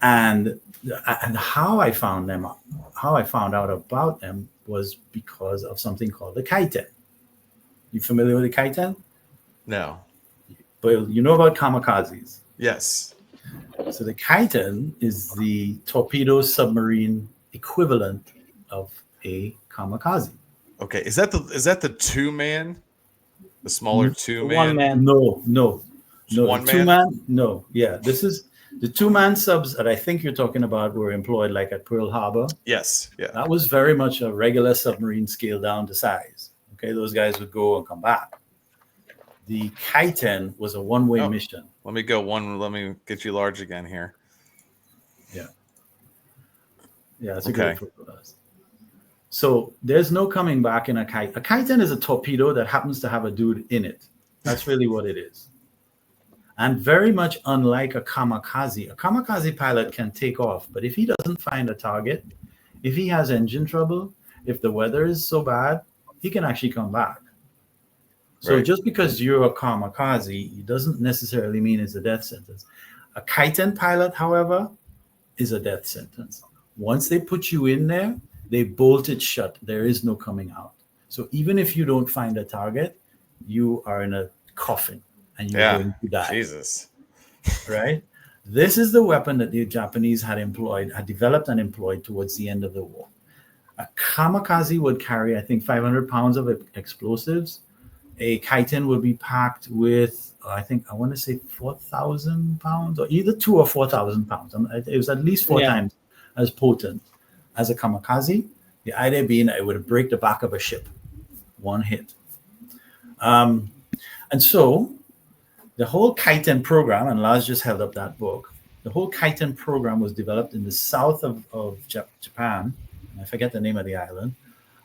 And how I found out about them was because of something called the Kaiten. You familiar with the Kaiten? No. But you know about kamikazes? Yes. So the Kaiten is the torpedo submarine equivalent of a kamikaze. Okay, is that the 2-man, the smaller 2-man? 1 man? No. One 2-man? No. Yeah, this is The two-man subs that I think you're talking about were employed like at Pearl Harbor. Yes. Yeah. That was very much a regular submarine scaled down to size. Okay, those guys would go and come back. The Titan was a one-way mission. Let me go one. Let me get you large again here. Yeah. Yeah, that's a good photo. So there's no coming back in a Titan. A Titan is a torpedo that happens to have a dude in it. That's really what it is. And very much unlike a kamikaze pilot can take off. But if he doesn't find a target, if he has engine trouble, if the weather is so bad, he can actually come back. So just because you're a kamikaze, it doesn't necessarily mean it's a death sentence. A Titan pilot, however, is a death sentence. Once they put you in there, they bolt it shut. There is no coming out. So even if you don't find a target, you are in a coffin and you're going to die. Jesus. Right? This is the weapon that the Japanese had developed and employed towards the end of the war. A kamikaze would carry, I think, 500 pounds of explosives. A Titan would be packed with, I want to say 4,000 pounds, or either 2,000 or 4,000 pounds. It was at least four times as potent as a kamikaze. The idea being that it would break the back of a ship, one hit. And so the whole Titan program, and Lars just held up that book, the whole Titan program was developed in the south of Japan. I forget the name of the island.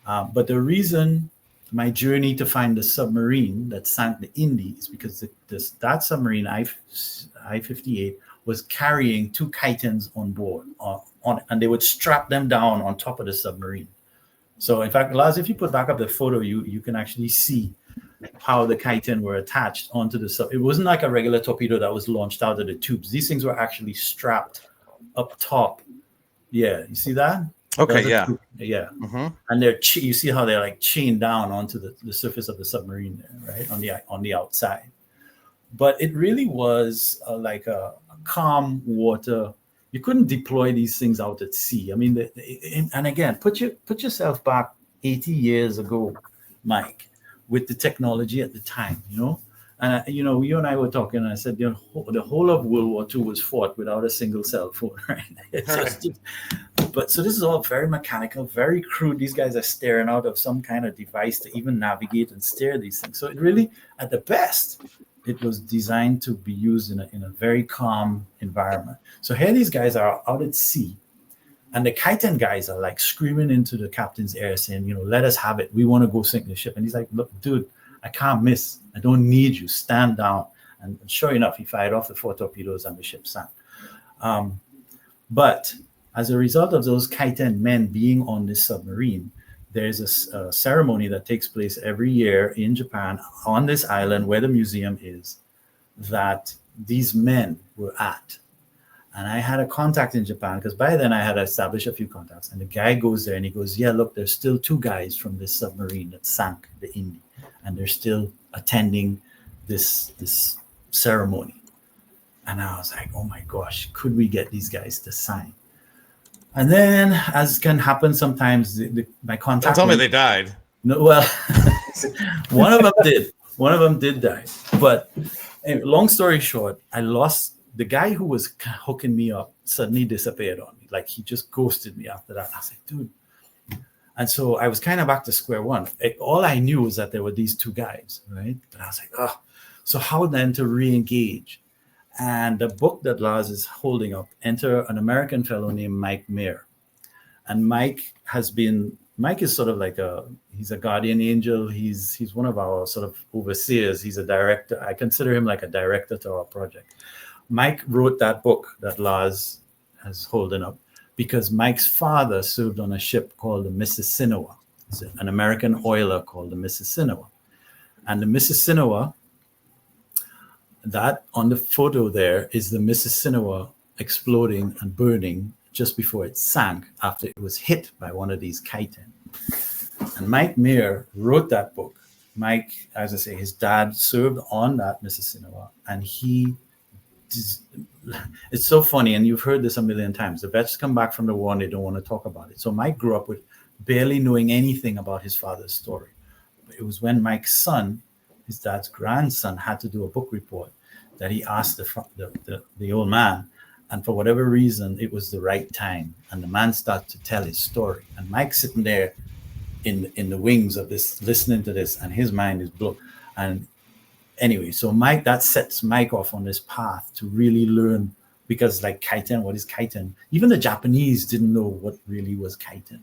But the reason my journey to find the submarine that sank the Indy is because that submarine, I-58, was carrying two Titans on board, and they would strap them down on top of the submarine. So, in fact, Lars, if you put back up the photo, you can actually see how the Titan were attached onto the sub. It wasn't like a regular torpedo that was launched out of the tubes. These things were actually strapped up top. Yeah, you see that? Okay, yeah. Mm-hmm. And you see how they're like chained down onto the surface of the submarine there, right? On the outside. But it really was like a calm water. You couldn't deploy these things out at sea. I mean, and again, put yourself back 80 years ago, Mike, with the technology at the time, And, you and I were talking, and I said, the whole of World War II was fought without a single cell phone, right? So this is all very mechanical, very crude. These guys are staring out of some kind of device to even navigate and steer these things. So it really, at the best, it was designed to be used in a very calm environment. So here these guys are out at sea, and the Titan guys are like screaming into the captain's ear saying, let us have it. We want to go sink the ship. And he's like, look, dude, I can't miss. I don't need you. Stand down. And sure enough, he fired off the 4 torpedoes and the ship sank. But as a result of those Titan men being on this submarine, there's a ceremony that takes place every year in Japan on this island where the museum is that these men were at. And I had a contact in Japan because by then I had established a few contacts. And the guy goes there and he goes, yeah, look, there's still 2 guys from this submarine that sank the Indy. And they're still attending this ceremony. And I was like, oh my gosh, could we get these guys to sign? And then, as can happen sometimes, my contact... Don't tell me they died. No, well, one of them did. One of them did die. But long story short, I lost... The guy who was hooking me up suddenly disappeared on me. Like, he just ghosted me after that. I was like, dude. And so I was kind of back to square one. All I knew was that there were these 2 guys, right? But I was like, oh. So how then to re-engage? And the book that Lars is holding up, enter an American fellow named Mike Mayer. And Mike is sort of like he's a guardian angel. He's one of our sort of overseers. He's a director. I consider him like a director to our project. Mike wrote that book that Lars has holding up because Mike's father served on a ship called the Mississinawa. It's an American oiler called the Mississinawa. And the Mississinawa, that on the photo there is the Mississinawa exploding and burning just before it sank after it was hit by one of these Titan. And Mike Mayer wrote that book. Mike, as I say, his dad served on that Mississinawa, and it's so funny, and you've heard this a million times. The vets come back from the war and they don't want to talk about it. So Mike grew up with barely knowing anything about his father's story. It was when Mike's son, his dad's grandson, had to do a book report that he asked the old man, And for whatever reason, it was the right time. And the man started to tell his story. And Mike's sitting there in the wings of this, listening to this, and his mind is blown. And anyway, so Mike, that sets Mike off on this path to really learn, because like kaiten, what is kaiten? Even the Japanese didn't know what really was kaiten.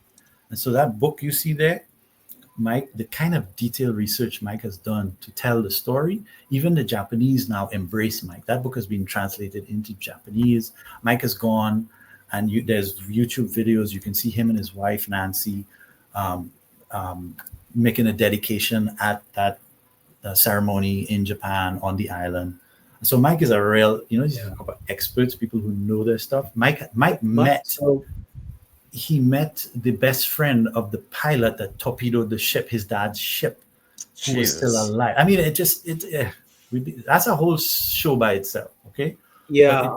And so that book you see there, Mike, the kind of detailed research Mike has done to tell the story, even the Japanese now embrace Mike. That book has been translated into Japanese. Mike has gone, and there's YouTube videos. You can see him and his wife, Nancy, making a dedication at that ceremony in Japan on the island. So Mike is a real, these are experts, people who know their stuff. Mike he met the best friend of the pilot that torpedoed the ship, his dad's ship, who was still alive. I mean, that's a whole show by itself. Okay. Yeah.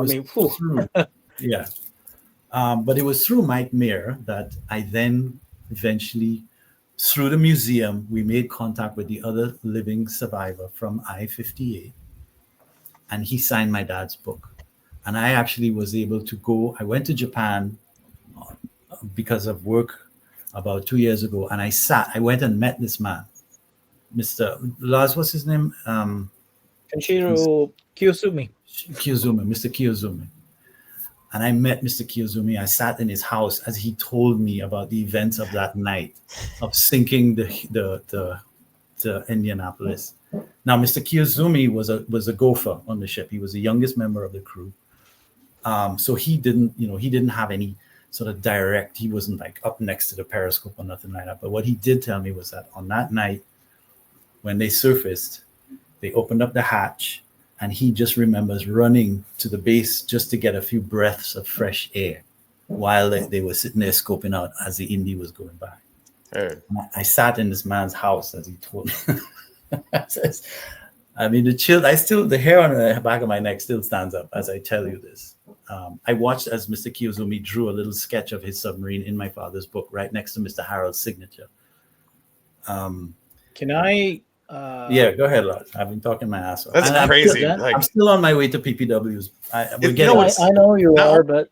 But it was through Mike Mayer that I then eventually, through the museum, we made contact with the other living survivor from I-58, and he signed my dad's book. And I actually was able to go. I went to Japan because of work about 2 years ago, and I went and met this man, Mr. Lars, what's his name? Kenshiro Kiyosumi. Mr. Kiyosumi. And I met Mr. Kiyosumi. I sat in his house as he told me about the events of that night of sinking the Indianapolis. Now, Mr. Kiyosumi was a gopher on the ship. He was the youngest member of the crew. So he didn't have any sort of direct, he wasn't like up next to the periscope or nothing like that. But what he did tell me was that on that night, when they surfaced, they opened up the hatch, and he just remembers running to the base just to get a few breaths of fresh air while they were sitting there scoping out as the Indy was going by. Hey. I sat in this man's house as he told me. I mean, the hair on the back of my neck still stands up as I tell you this. I watched as Mr. Kiyosumi drew a little sketch of his submarine in my father's book right next to Mr. Harold's signature. Can I? Yeah, go ahead, Lars. I've been talking my ass off. That's crazy. I'm still on my way to PPWs. I know you are, but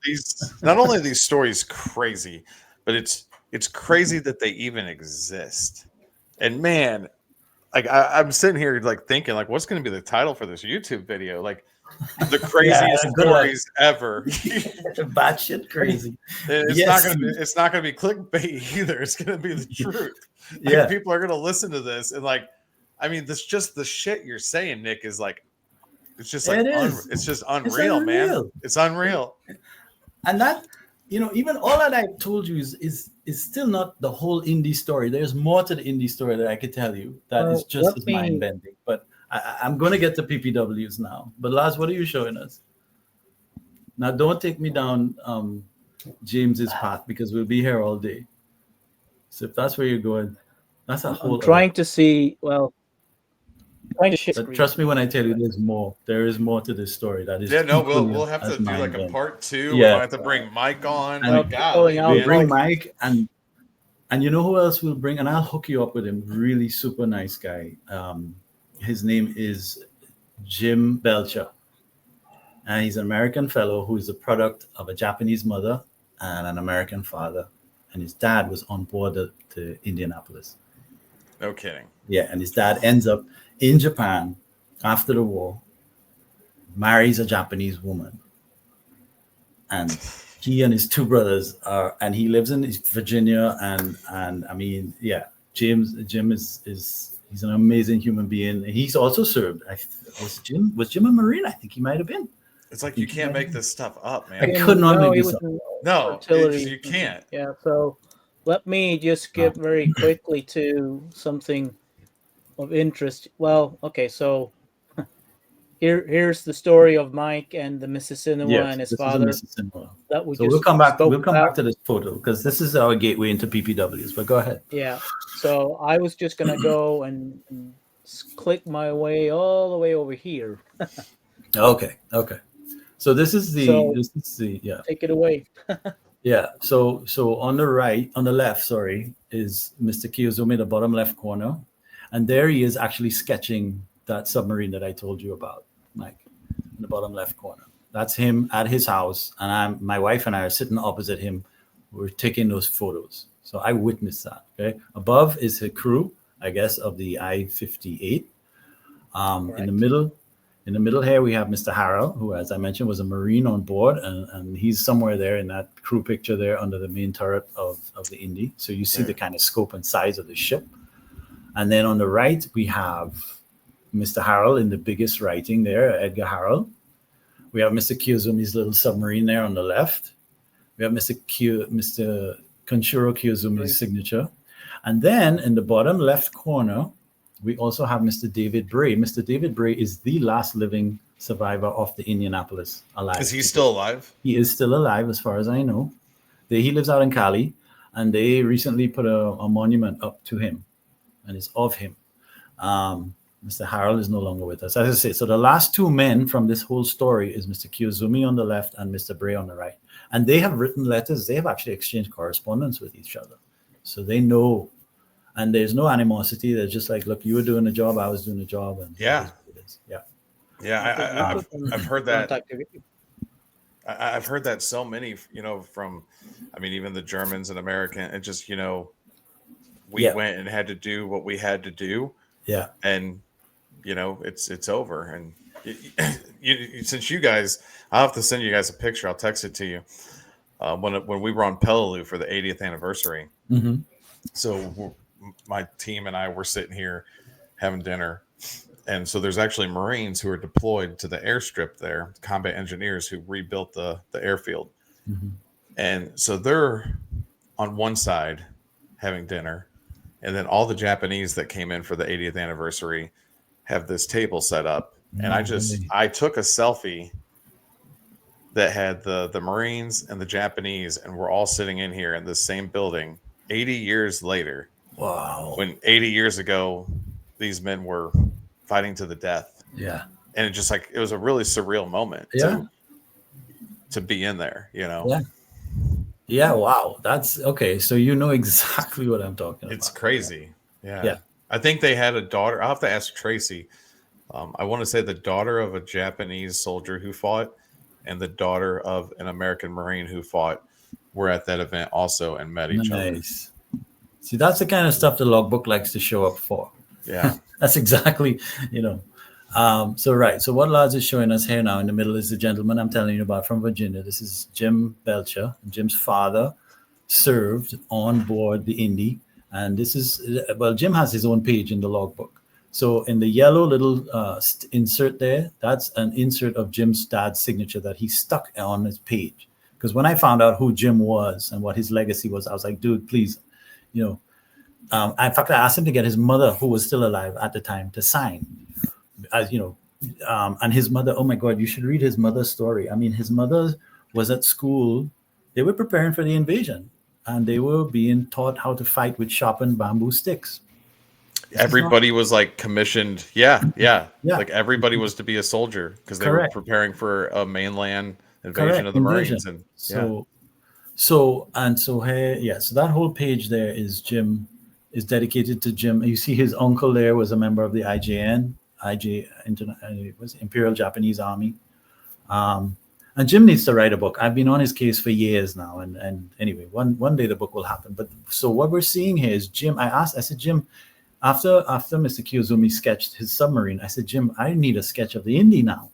not only are these stories crazy, but it's crazy that they even exist. And man, like I'm sitting here like thinking, like, what's going to be the title for this YouTube video? Like, the craziest stories ever. Batshit crazy. It's not gonna be clickbait either. It's gonna be the truth. Like, people are gonna listen to this and like, I mean, this just the shit you're saying, Nick, is like, it's just like it's just unreal, man. It's unreal. And that, even all that I told you is still not the whole indie story. There's more to the indie story that I could tell you that is just as mind bending. But I'm going to get to PPWs now. But Lars, what are you showing us? Now, don't take me down James's path, because we'll be here all day. So if that's where you're going, that's a whole. I'm trying to see. Well, trying to shift. But trust me when I tell you, there's more. There is more to this story. That is. Yeah, no, we'll have to do like a part 2. Yeah. We'll have to bring Mike on. We'll bring Mike, and you know who else we'll bring? And I'll hook you up with him. Really super nice guy. His name is Jim Belcher, and he's an American fellow who is a product of a Japanese mother and an American father, and his dad was on board the Indianapolis. No kidding. Yeah, and his dad ends up in Japan after the war, marries a Japanese woman, and he and his 2 brothers and he lives in Virginia, and I mean, yeah, Jim is he's an amazing human being. He's also served. Was Jim a Marine? I think he might have been. It's like you can't make this stuff up, man. I could not make this up. No, you can't. Yeah. So let me just skip very quickly to something of interest. Well, okay. So here's the story of Mike and the Mississinawa and his father. We'll come back to this photo, because this is our gateway into PPWs. But go ahead. Yeah. So I was just gonna go and click my way all the way over here. Okay. So this is the Take it away. Yeah. So on the left, is Mr. Kiyosumi, the bottom left corner, and there he is actually sketching that submarine that I told you about, Mike, in the bottom left corner. That's him at his house, and my wife and I are sitting opposite him. We're taking those photos. So I witnessed that. Okay, above is the crew, I guess, of the I-58. In the middle here we have Mr. Harrell, who, as I mentioned, was a Marine on board, and he's somewhere there in that crew picture there under the main turret of the Indy. So you see the kind of scope and size of the ship. And then on the right we have Mr. Harrell in the biggest writing there, Edgar Harrell. We have Mr. Kiyozumi's little submarine there on the left. We have Mr. Konshiro Kiyozumi's signature. And then in the bottom left corner, we also have Mr. David Bray. Mr. David Bray is the last living survivor of the Indianapolis alive. Is he still alive? He is still alive, as far as I know. He lives out in Cali, and they recently put a monument up to him, and it's of him. Mr. Harrell is no longer with us. As I say, so the last two men from this whole story is Mr. Kiyozumi on the left and Mr. Bray on the right. And they have written letters. They have actually exchanged correspondence with each other. So they know. And there's no animosity. They're just like, look, you were doing a job, I was doing a job. And yeah. Yeah. I've heard that. I've heard that so many, from, even the Germans and American, and just, we went and had to do what we had to do. Yeah. And, it's over. And since you guys, I'll have to send you guys a picture. I'll text it to you. When we were on Peleliu for the 80th anniversary. Mm-hmm. So my team and I were sitting here having dinner. And so there's actually Marines who are deployed to the airstrip there, combat engineers who rebuilt the airfield. Mm-hmm. And so they're on one side having dinner. And then all the Japanese that came in for the 80th anniversary have this table set up. And I took a selfie that had the Marines and the Japanese, and we're all sitting in here in this same building 80 years later. Wow. When 80 years ago, these men were fighting to the death. Yeah. And it just it was a really surreal moment to be in there, Yeah. Yeah. Wow. That's okay. So you know exactly what I'm talking about. It's crazy. Yeah. Yeah. I think they had a daughter. I'll have to ask Tracy. I want to say the daughter of a Japanese soldier who fought and the daughter of an American Marine who fought were at that event also and met each other. Nice. See, that's the kind of stuff the logbook likes to show up for. Yeah. That's exactly, So what Lars is showing us here now in the middle is the gentleman I'm telling you about from Virginia. This is Jim Belcher. Jim's father served on board the Indy. And this is, Jim has his own page in the logbook. So in the yellow little insert there, that's an insert of Jim's dad's signature that he stuck on his page. Because when I found out who Jim was and what his legacy was, I was like, dude, please, in fact, I asked him to get his mother, who was still alive at the time, to sign. And his mother, oh my God, you should read his mother's story. His mother was at school. They were preparing for the invasion, and they were being taught how to fight with sharpened bamboo sticks. Everybody was commissioned. Yeah. Like everybody was to be a soldier because they were preparing for a mainland invasion of the Marines. And So that whole page there is Jim, is dedicated to Jim. You see his uncle there was a member of the Imperial Japanese Army. And Jim needs to write a book. I've been on his case for years now. And anyway, one day the book will happen. But so what we're seeing here is Jim. I said, Jim, after Mr. Kiyozumi sketched his submarine, I said, Jim, I need a sketch of the Indy now.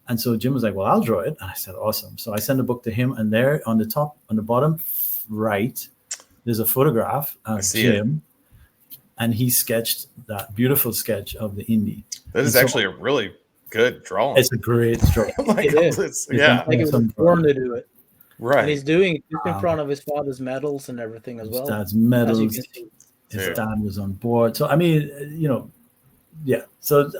And so Jim was like, well, I'll draw it. And I said, awesome. So I sent a book to him. And there on the bottom right, there's a photograph of Jim. And he sketched that beautiful sketch of the Indy. That is actually a really good drawing. It's a great drawing. It is. It was born to do it. Right. And he's doing it just in front of his father's medals and everything as well. His dad's medals. His dad was on board. So, yeah. So,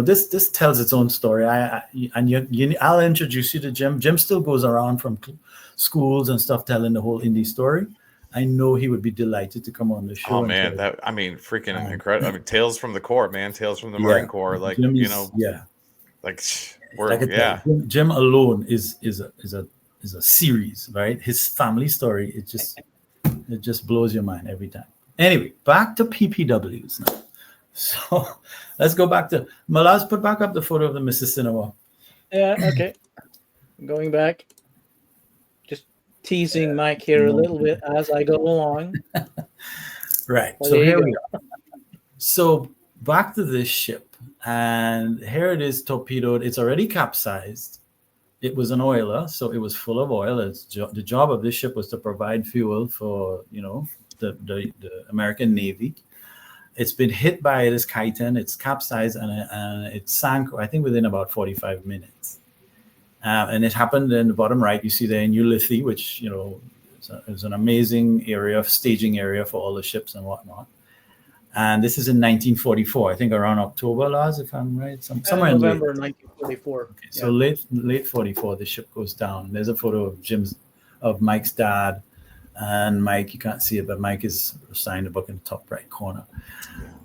this tells its own story. I'll introduce you to Jim. Jim still goes around from schools and stuff telling the whole Indy story. I know he would be delighted to come on the show. Oh man, freaking incredible! Tales from the Corps, man. Tales from the Marine Corps, Jim alone is a series, right? His family story, it just blows your mind every time. Anyway, back to PPWs now. So let's go back to Malaz. Put back up the photo of the Mrs. Cinema. Yeah. Okay. going back, just teasing Mike here a little bit as I go along. Right. Well, So there you here go. we are. So back to this ship, and here it is torpedoed. It's already capsized. It was an oiler, so it was full of oil. The job of this ship was to provide fuel for, the American Navy. It's been hit by this chitin. It's capsized, and it sank, I think, within about 45 minutes. And it happened in the bottom right. You see there in Ulithi, which, is an amazing area, staging area for all the ships and whatnot. And this is in 1944, I think around October, Lars, if I'm right. Somewhere November in late. 1944. Okay, so late 44, the ship goes down. There's a photo of Mike's dad. And Mike, you can't see it, but Mike is signing the book in the top right corner.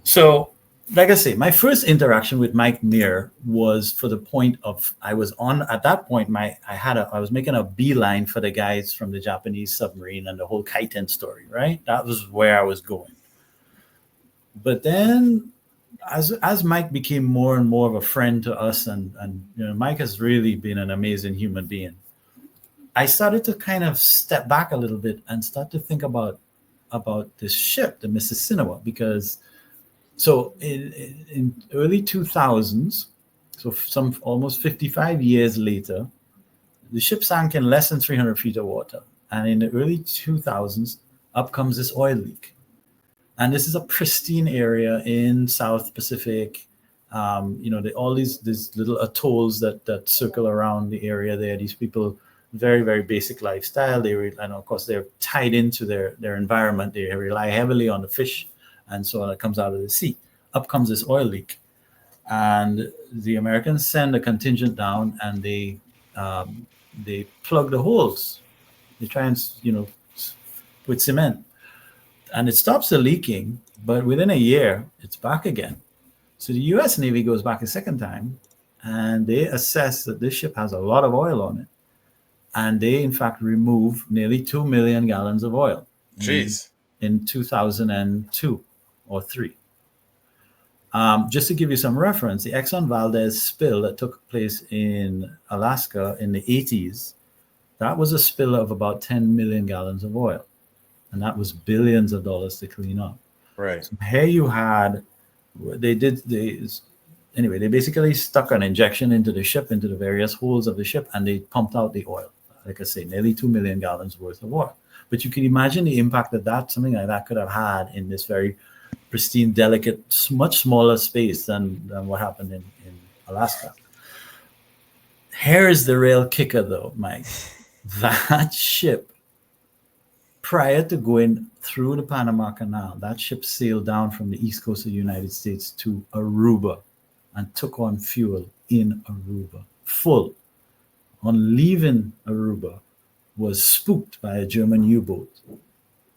So, like I say, my first interaction with Mike Muir was for the point of I was making a beeline for the guys from the Japanese submarine and the whole chitin story, right? That was where I was going. But then as Mike became more and more of a friend to us, and Mike has really been an amazing human being, I started to kind of step back a little bit and start to think about this ship, the Mississinawa, because so in early 2000s, so some almost 55 years later, the ship sank in less than 300 feet of water. And in the early 2000s, up comes this oil leak. And this is a pristine area in South Pacific. All these little atolls that circle around the area there. These people, very, very basic lifestyle. And of course, they're tied into their environment. They rely heavily on the fish and so on that comes out of the sea. Up comes this oil leak. And the Americans send a contingent down, and they plug the holes. They try and, with cement. And it stops the leaking, but within a year, it's back again. So the U.S. Navy goes back a second time, and they assess that this ship has a lot of oil on it. And they, in fact, remove nearly 2 million gallons of oil. Jeez. In 2002 or 3. Just to give you some reference, the Exxon Valdez spill that took place in Alaska in the 80s, that was a spill of about 10 million gallons of oil. And that was billions of dollars to clean up. Right. So here you had, they basically stuck an injection into the ship, into the various holes of the ship, and they pumped out the oil. Like I say, nearly 2 million gallons worth of oil. But you can imagine the impact that something like that could have had in this very pristine, delicate, much smaller space than what happened in Alaska. Here's the real kicker, though, Mike. That ship, prior to going through the Panama Canal, that ship sailed down from the east coast of the United States to Aruba and took on fuel in Aruba, full. On leaving Aruba, was spooked by a German U-boat,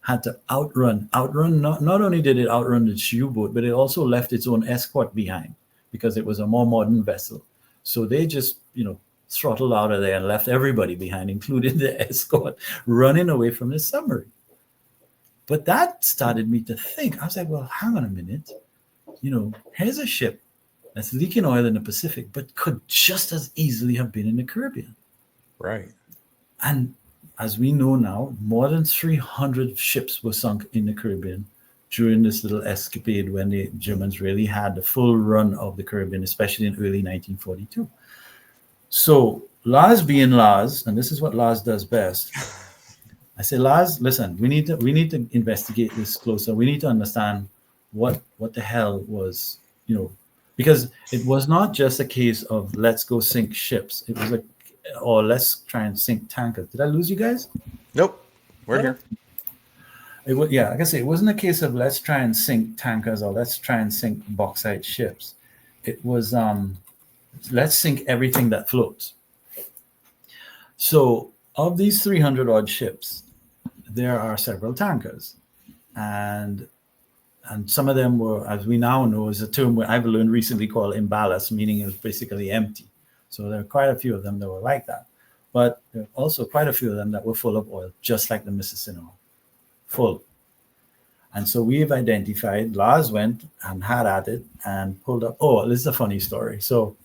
had to outrun. Not only did it outrun its U-boat, but it also left its own escort behind because it was a more modern vessel. So they just, throttled out of there and left everybody behind, including the escort, running away from the submarine. But that started me to think. I was like, well, hang on a minute. Here's a ship that's leaking oil in the Pacific, but could just as easily have been in the Caribbean. Right. And as we know now, more than 300 ships were sunk in the Caribbean during this little escapade when the Germans really had the full run of the Caribbean, especially in early 1942. So Lars being Lars, and this is what Lars does best. I say, Lars, listen, we need to investigate this closer. We need to understand what the hell was, because it was not just a case of let's go sink ships. It was or let's try and sink tankers. Did I lose you guys? Nope. We're here. Like I say, it wasn't a case of let's try and sink tankers or let's try and sink bauxite ships. It was let's sink everything that floats. So of these 300 odd ships, there are several tankers. And some of them were, as we now know, is a term I've learned recently called imballast, meaning it was basically empty. So there are quite a few of them that were like that. But there are also quite a few of them that were full of oil, just like the Mississinawa, full. And so we've identified, Lars went and had at it and pulled up. Oh, this is a funny story. So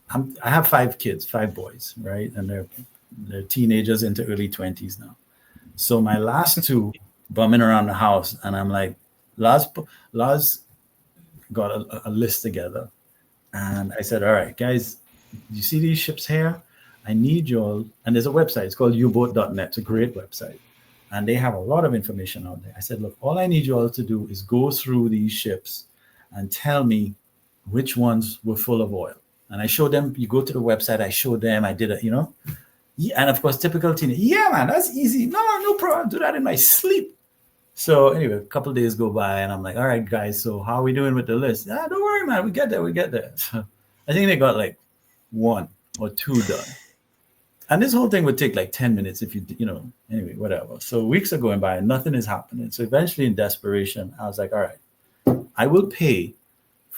I have 5 kids, 5 boys, right? And they're teenagers into early 20s now. So my last 2 bumming around the house, and I'm like, Lars got a list together. And I said, all right, guys, you see these ships here? I need you all. And there's a website. It's called uboat.net. It's a great website. And they have a lot of information out there. I said, look, all I need you all to do is go through these ships and tell me which ones were full of oil. And I showed them, you go to the website, I showed them, I did it, you know. Yeah, and of course, typical teenager. Yeah, man, that's easy. No problem. I'll do that in my sleep. So anyway, a couple of days go by, and I'm like, all right, guys, so how are we doing with the list? Don't worry, man. We get there. So I think they got like 1 or 2 done. And this whole thing would take like 10 minutes if anyway, whatever. So weeks are going by and nothing is happening. So eventually in desperation, I was like, all right, I will pay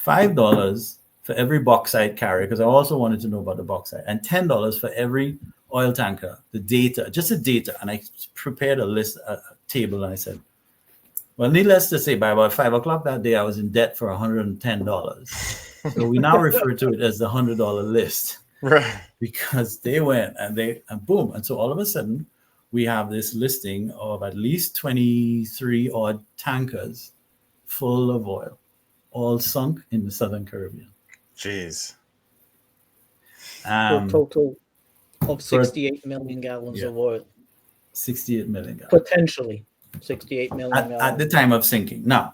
$5 for every bauxite carrier, because I also wanted to know about the bauxite, and $10 for every oil tanker, the data. And I prepared a list, a table, and I said, well, needless to say, by about 5 o'clock that day, I was in debt for $110. So we now refer to it as the $100 list. Right. Because they went and boom. And so all of a sudden, we have this listing of at least 23 odd tankers full of oil, all sunk in the Southern Caribbean. Jeez. A total of 68 million gallons of oil. 68 million gallons. Potentially 68 million gallons. At the time of sinking. Now,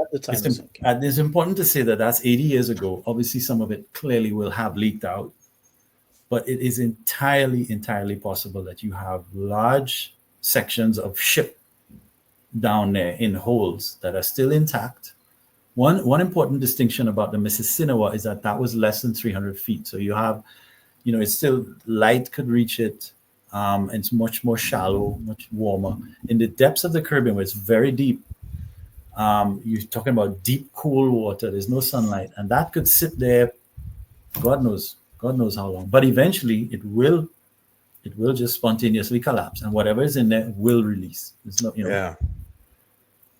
at the time of sinking. It's important to say that that's 80 years ago. Obviously, some of it clearly will have leaked out. But it is entirely possible that you have large sections of ship down there in holes that are still intact. One important distinction about the Mississinawa is that was less than 300 feet. So you have, it's still light could reach it. It's much more shallow, much warmer. In the depths of the Caribbean, where it's very deep, you're talking about deep, cool water. There's no sunlight. And that could sit there, God knows how long. But eventually, it will just spontaneously collapse. And whatever is in there will release. There's no, Yeah.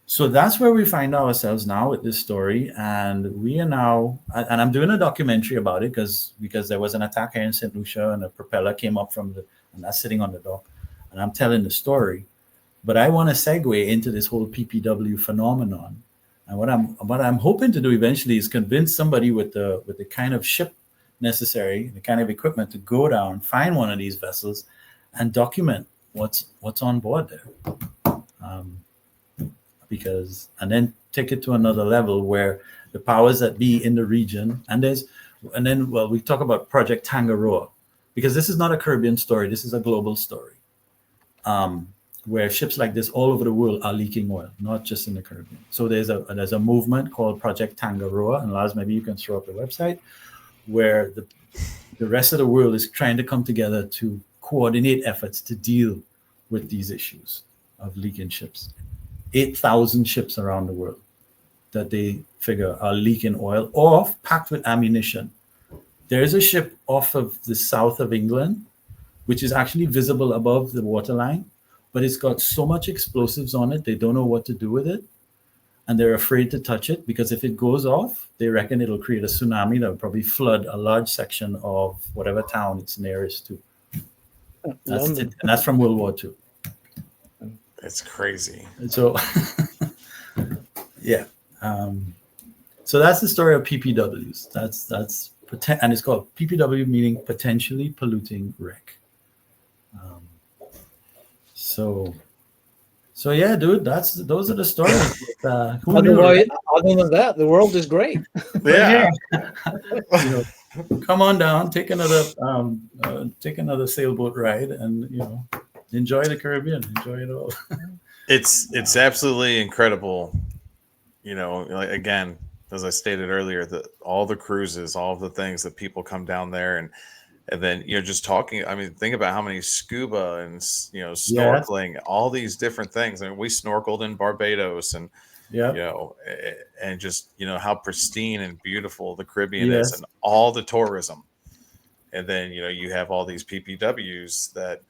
So that's where we find ourselves now with this story. And we are now, and I'm doing a documentary about it because there was an attack here in St. Lucia and a propeller came up and that's sitting on the dock. And I'm telling the story. But I want to segue into this whole PPW phenomenon. And what I'm hoping to do eventually is convince somebody with the kind of ship necessary, the kind of equipment to go down, find one of these vessels and document what's on board there. And then take it to another level where the powers that be in the region, we talk about Project Tangaroa, because this is not a Caribbean story, this is a global story, where ships like this all over the world are leaking oil, not just in the Caribbean. So there's a movement called Project Tangaroa, and Lars, maybe you can throw up the website, where the rest of the world is trying to come together to coordinate efforts to deal with these issues of leaking ships. 8,000 ships around the world that they figure are leaking oil or packed with ammunition. There is a ship off of the south of England, which is actually visible above the waterline, but it's got so much explosives on it, they don't know what to do with it. And they're afraid to touch it because if it goes off, they reckon it'll create a tsunami that will probably flood a large section of whatever town it's nearest to. And that's from World War II. It's crazy. So, yeah. So that's the story of PPWs. And it's called PPW, meaning potentially polluting wreck. So yeah, dude, those are the stories. Otherwise, other than that, the world is great. Yeah. Come on down, take another sailboat ride, and enjoy the Caribbean, enjoy it all. It's absolutely incredible. Like, again, as I stated earlier, that all the cruises, all of the things that people come down there and then just talking. I mean, think about how many scuba and snorkeling, all these different things. I mean, we snorkeled in Barbados and and just how pristine and beautiful the Caribbean is, and all the tourism. And then you have all these PPWs that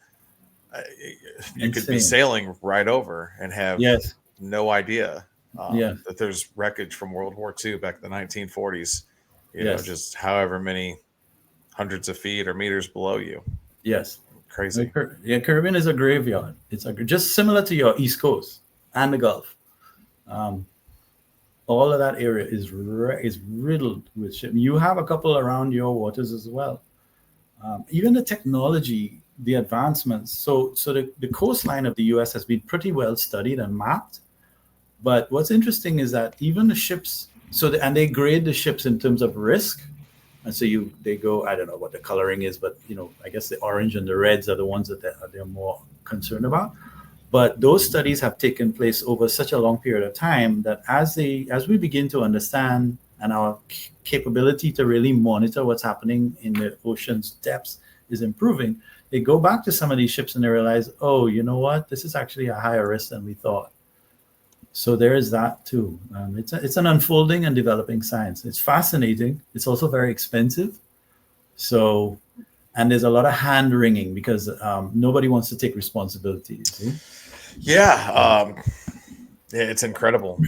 you could be sailing right over and have no idea that there's wreckage from World War II back in the 1940s. Just however many hundreds of feet or meters below you. Yes. Crazy. Yeah, Caribbean is a graveyard. It's just similar to your East Coast and the Gulf. All of that area is riddled with ship. You have a couple around your waters as well. Even the technology, the advancements. So the coastline of the U.S. has been pretty well studied and mapped. But what's interesting is that even the ships, and they grade the ships in terms of risk. And so they go, I don't know what the coloring is, but I guess the orange and the reds are the ones that they're more concerned about. But those studies have taken place over such a long period of time that as we begin to understand and our capability to really monitor what's happening in the ocean's depths is improving, they go back to some of these ships and they realize, oh, you know what? This is actually a higher risk than we thought. So there is that too. It's an unfolding and developing science. It's fascinating. It's also very expensive. So, and there's a lot of hand wringing because nobody wants to take responsibility. You see? Yeah, it's incredible.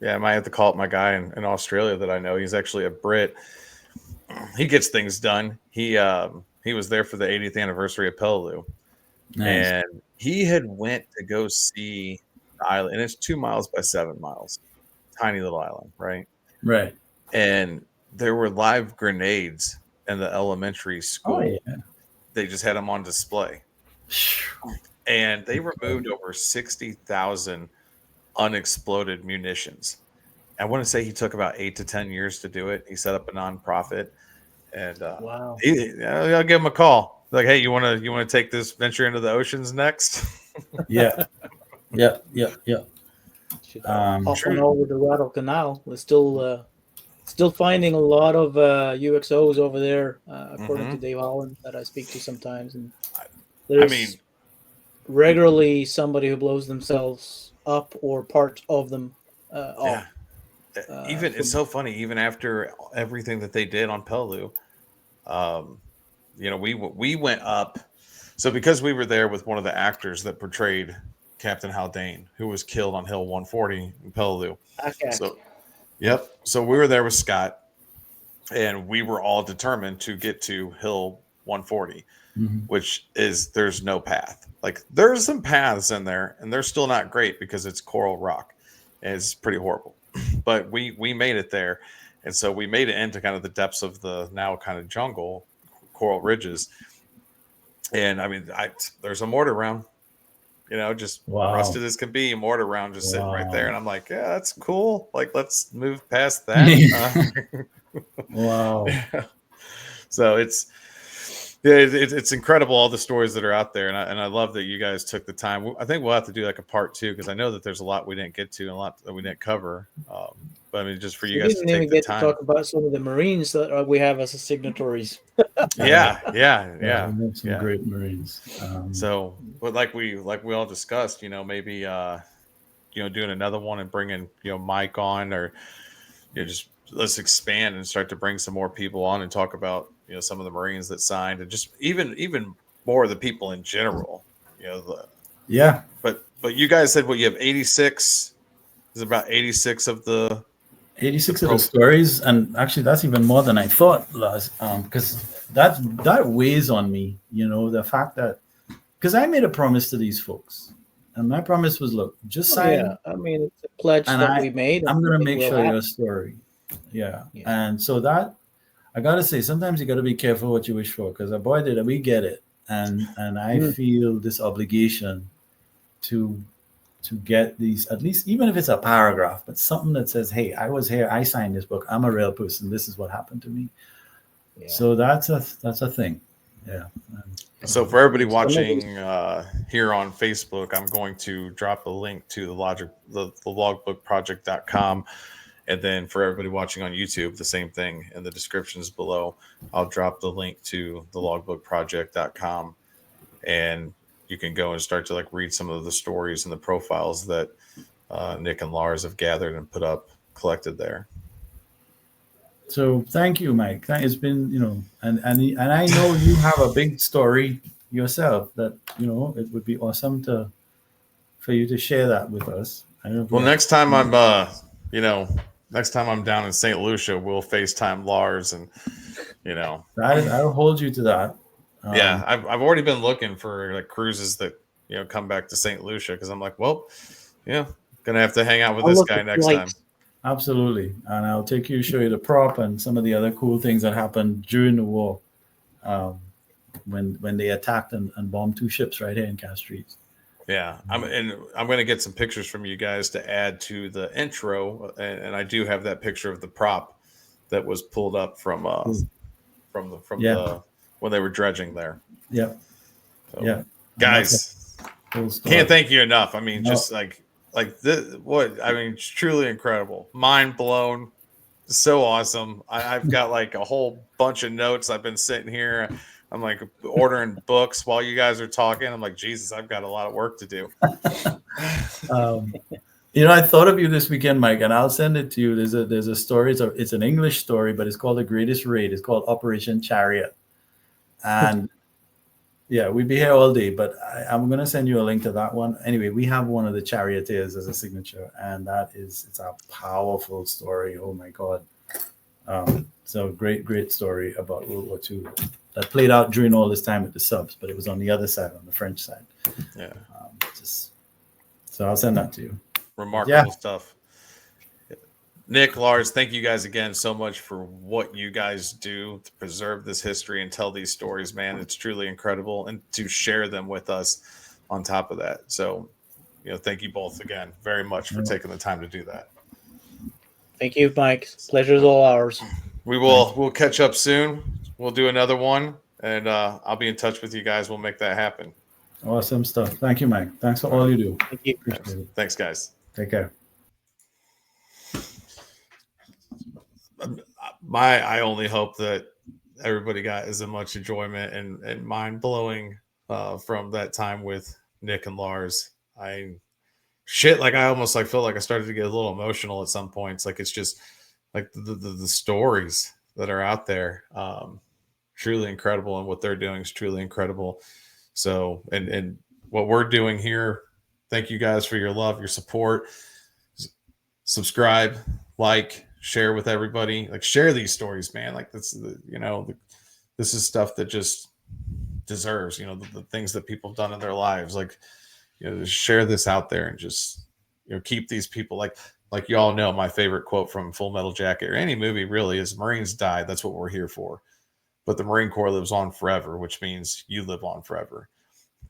I might have to call up my guy in Australia that I know. He's actually a Brit. He gets things done. He was there for the 80th anniversary of Peleliu, and he had went to go see the island, and it's 2 miles by 7 miles, tiny little island, right? Right. And there were live grenades in the elementary school. Oh, yeah. They just had them on display. And they removed over 60,000 unexploded munitions. I want to say he took about 8 to 10 years to do it. He set up a nonprofit, and wow, I'll give him a call. Like, hey, you want to take this venture into the oceans next? Yeah. Off and over the Rattle Canal. We're still finding a lot of UXOs over there, according to Dave Holland that I speak to sometimes. And there's regularly somebody who blows themselves up or part of them off. Even it's so funny. Even after everything that they did on Peleliu, we went up. So because we were there with one of the actors that portrayed Captain Haldane, who was killed on Hill 140 in Peleliu. Okay. So we were there with Scott, and we were all determined to get to Hill 140, which is there's no path. Like there's some paths in there, and they're still not great because it's coral rock, and it's pretty horrible. But we made it there, and so we made it into kind of the depths of the now kind of jungle, coral ridges. And I mean, there's a mortar round, just rusted as can be, mortar round just sitting right there. And I'm like, yeah, that's cool. Like, let's move past that. Wow. So it's incredible, all the stories that are out there. And I love that you guys took the time. I think we'll have to do like a part 2, because I know that there's a lot we didn't get to and a lot that we didn't cover. But I mean, just for you guys to take the time. To talk about some of the Marines that we have as signatories. Yeah. We have some great Marines. But like we all discussed, maybe doing another one and bringing Mike on, or just let's expand and start to bring some more people on and talk about some of the Marines that signed, and just even more of the people in general. But you guys said you have 86. Is about 86 of the 86 of the stories, and actually that's even more than I thought, Lars, because that weighs on me, the fact that, because I made a promise to these folks, and my promise was, look, just sign. Yeah, I mean, it's a pledge that we made. I'm going to make sure your story. Yeah. And so that, I got to say, sometimes you got to be careful what you wish for, because boy, did we get it. And I feel this obligation to get these, at least, even if it's a paragraph, but something that says, hey, I was here, I signed this book, I'm a real person, this is what happened to me. So that's a thing. So for everybody watching here on Facebook, I'm going to drop a link to the logbookproject.com, and then for everybody watching on YouTube, the same thing in the descriptions below. I'll drop the link to the logbookproject.com, and you can go and start to read some of the stories and the profiles that Nick and Lars have gathered and collected there. So thank you, Mike. It's been, and I know you have a big story yourself that, it would be awesome for you to share that with us. Well, next time I'm, next time I'm down in St. Lucia, we'll FaceTime Lars, and I'll hold you to that. Yeah, I've already been looking for like cruises that come back to St. Lucia, because I'm like, well, gonna have to hang out with this guy next time. Absolutely, and I'll take you, show you the prop and some of the other cool things that happened during the war, when they attacked and bombed 2 ships right here in Castries. Yeah, I'm going to get some pictures from you guys to add to the intro, and I do have that picture of the prop that was pulled up from the when they were dredging there. Yeah, so, guys, can't thank you enough. I mean, just like this, it's truly incredible, mind blown, so awesome. I've got like a whole bunch of notes. I've been sitting here. I'm like ordering books while you guys are talking. I'm like, Jesus, I've got a lot of work to do. I thought of you this weekend, Mike, and I'll send it to you. There's a story. It's an English story, but it's called The Greatest Raid. It's called Operation Chariot. And yeah, we'd be here all day, but I'm going to send you a link to that one. Anyway, we have one of the charioteers as a signature, and it's a powerful story. Oh my God. So great story about World War II that played out during all this time with the subs, but it was on the other side, on the French side. Yeah. So I'll send that to you. Remarkable stuff. Nick, Lars, thank you guys again so much for what you guys do to preserve this history and tell these stories, man. It's truly incredible, and to share them with us on top of that. So, thank you both again very much for taking the time to do that. Thank you, Mike. Pleasure's all ours. We'll catch up soon. We'll do another one, and I'll be in touch with you guys. We'll make that happen. Awesome stuff. Thank you, Mike. Thanks for all you do. Thank you. Appreciate it. Thanks, guys. Take care. I only hope that everybody got as much enjoyment and mind blowing from that time with Nick and Lars. I almost feel like I started to get a little emotional at some points. Like, it's just like the stories that are out there, truly incredible, and what they're doing is truly incredible. So, and what we're doing here, thank you guys for your love, your support. Subscribe, share with everybody. Share these stories, man. This is stuff that just deserves, the things that people have done in their lives. Just share this out there, and just keep these people like you all know. My favorite quote from Full Metal Jacket, or any movie really, is Marines died. That's what we're here for. But the Marine Corps lives on forever, which means you live on forever.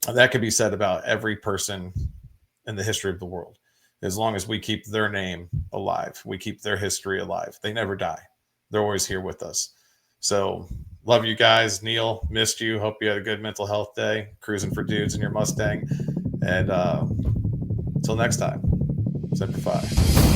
And that could be said about every person in the history of the world. As long as we keep their name alive, we keep their history alive. They never die. They're always here with us. So love you guys. Neil, missed you. Hope you had a good mental health day, cruising for dudes in your Mustang. And until next time, Semper Fi.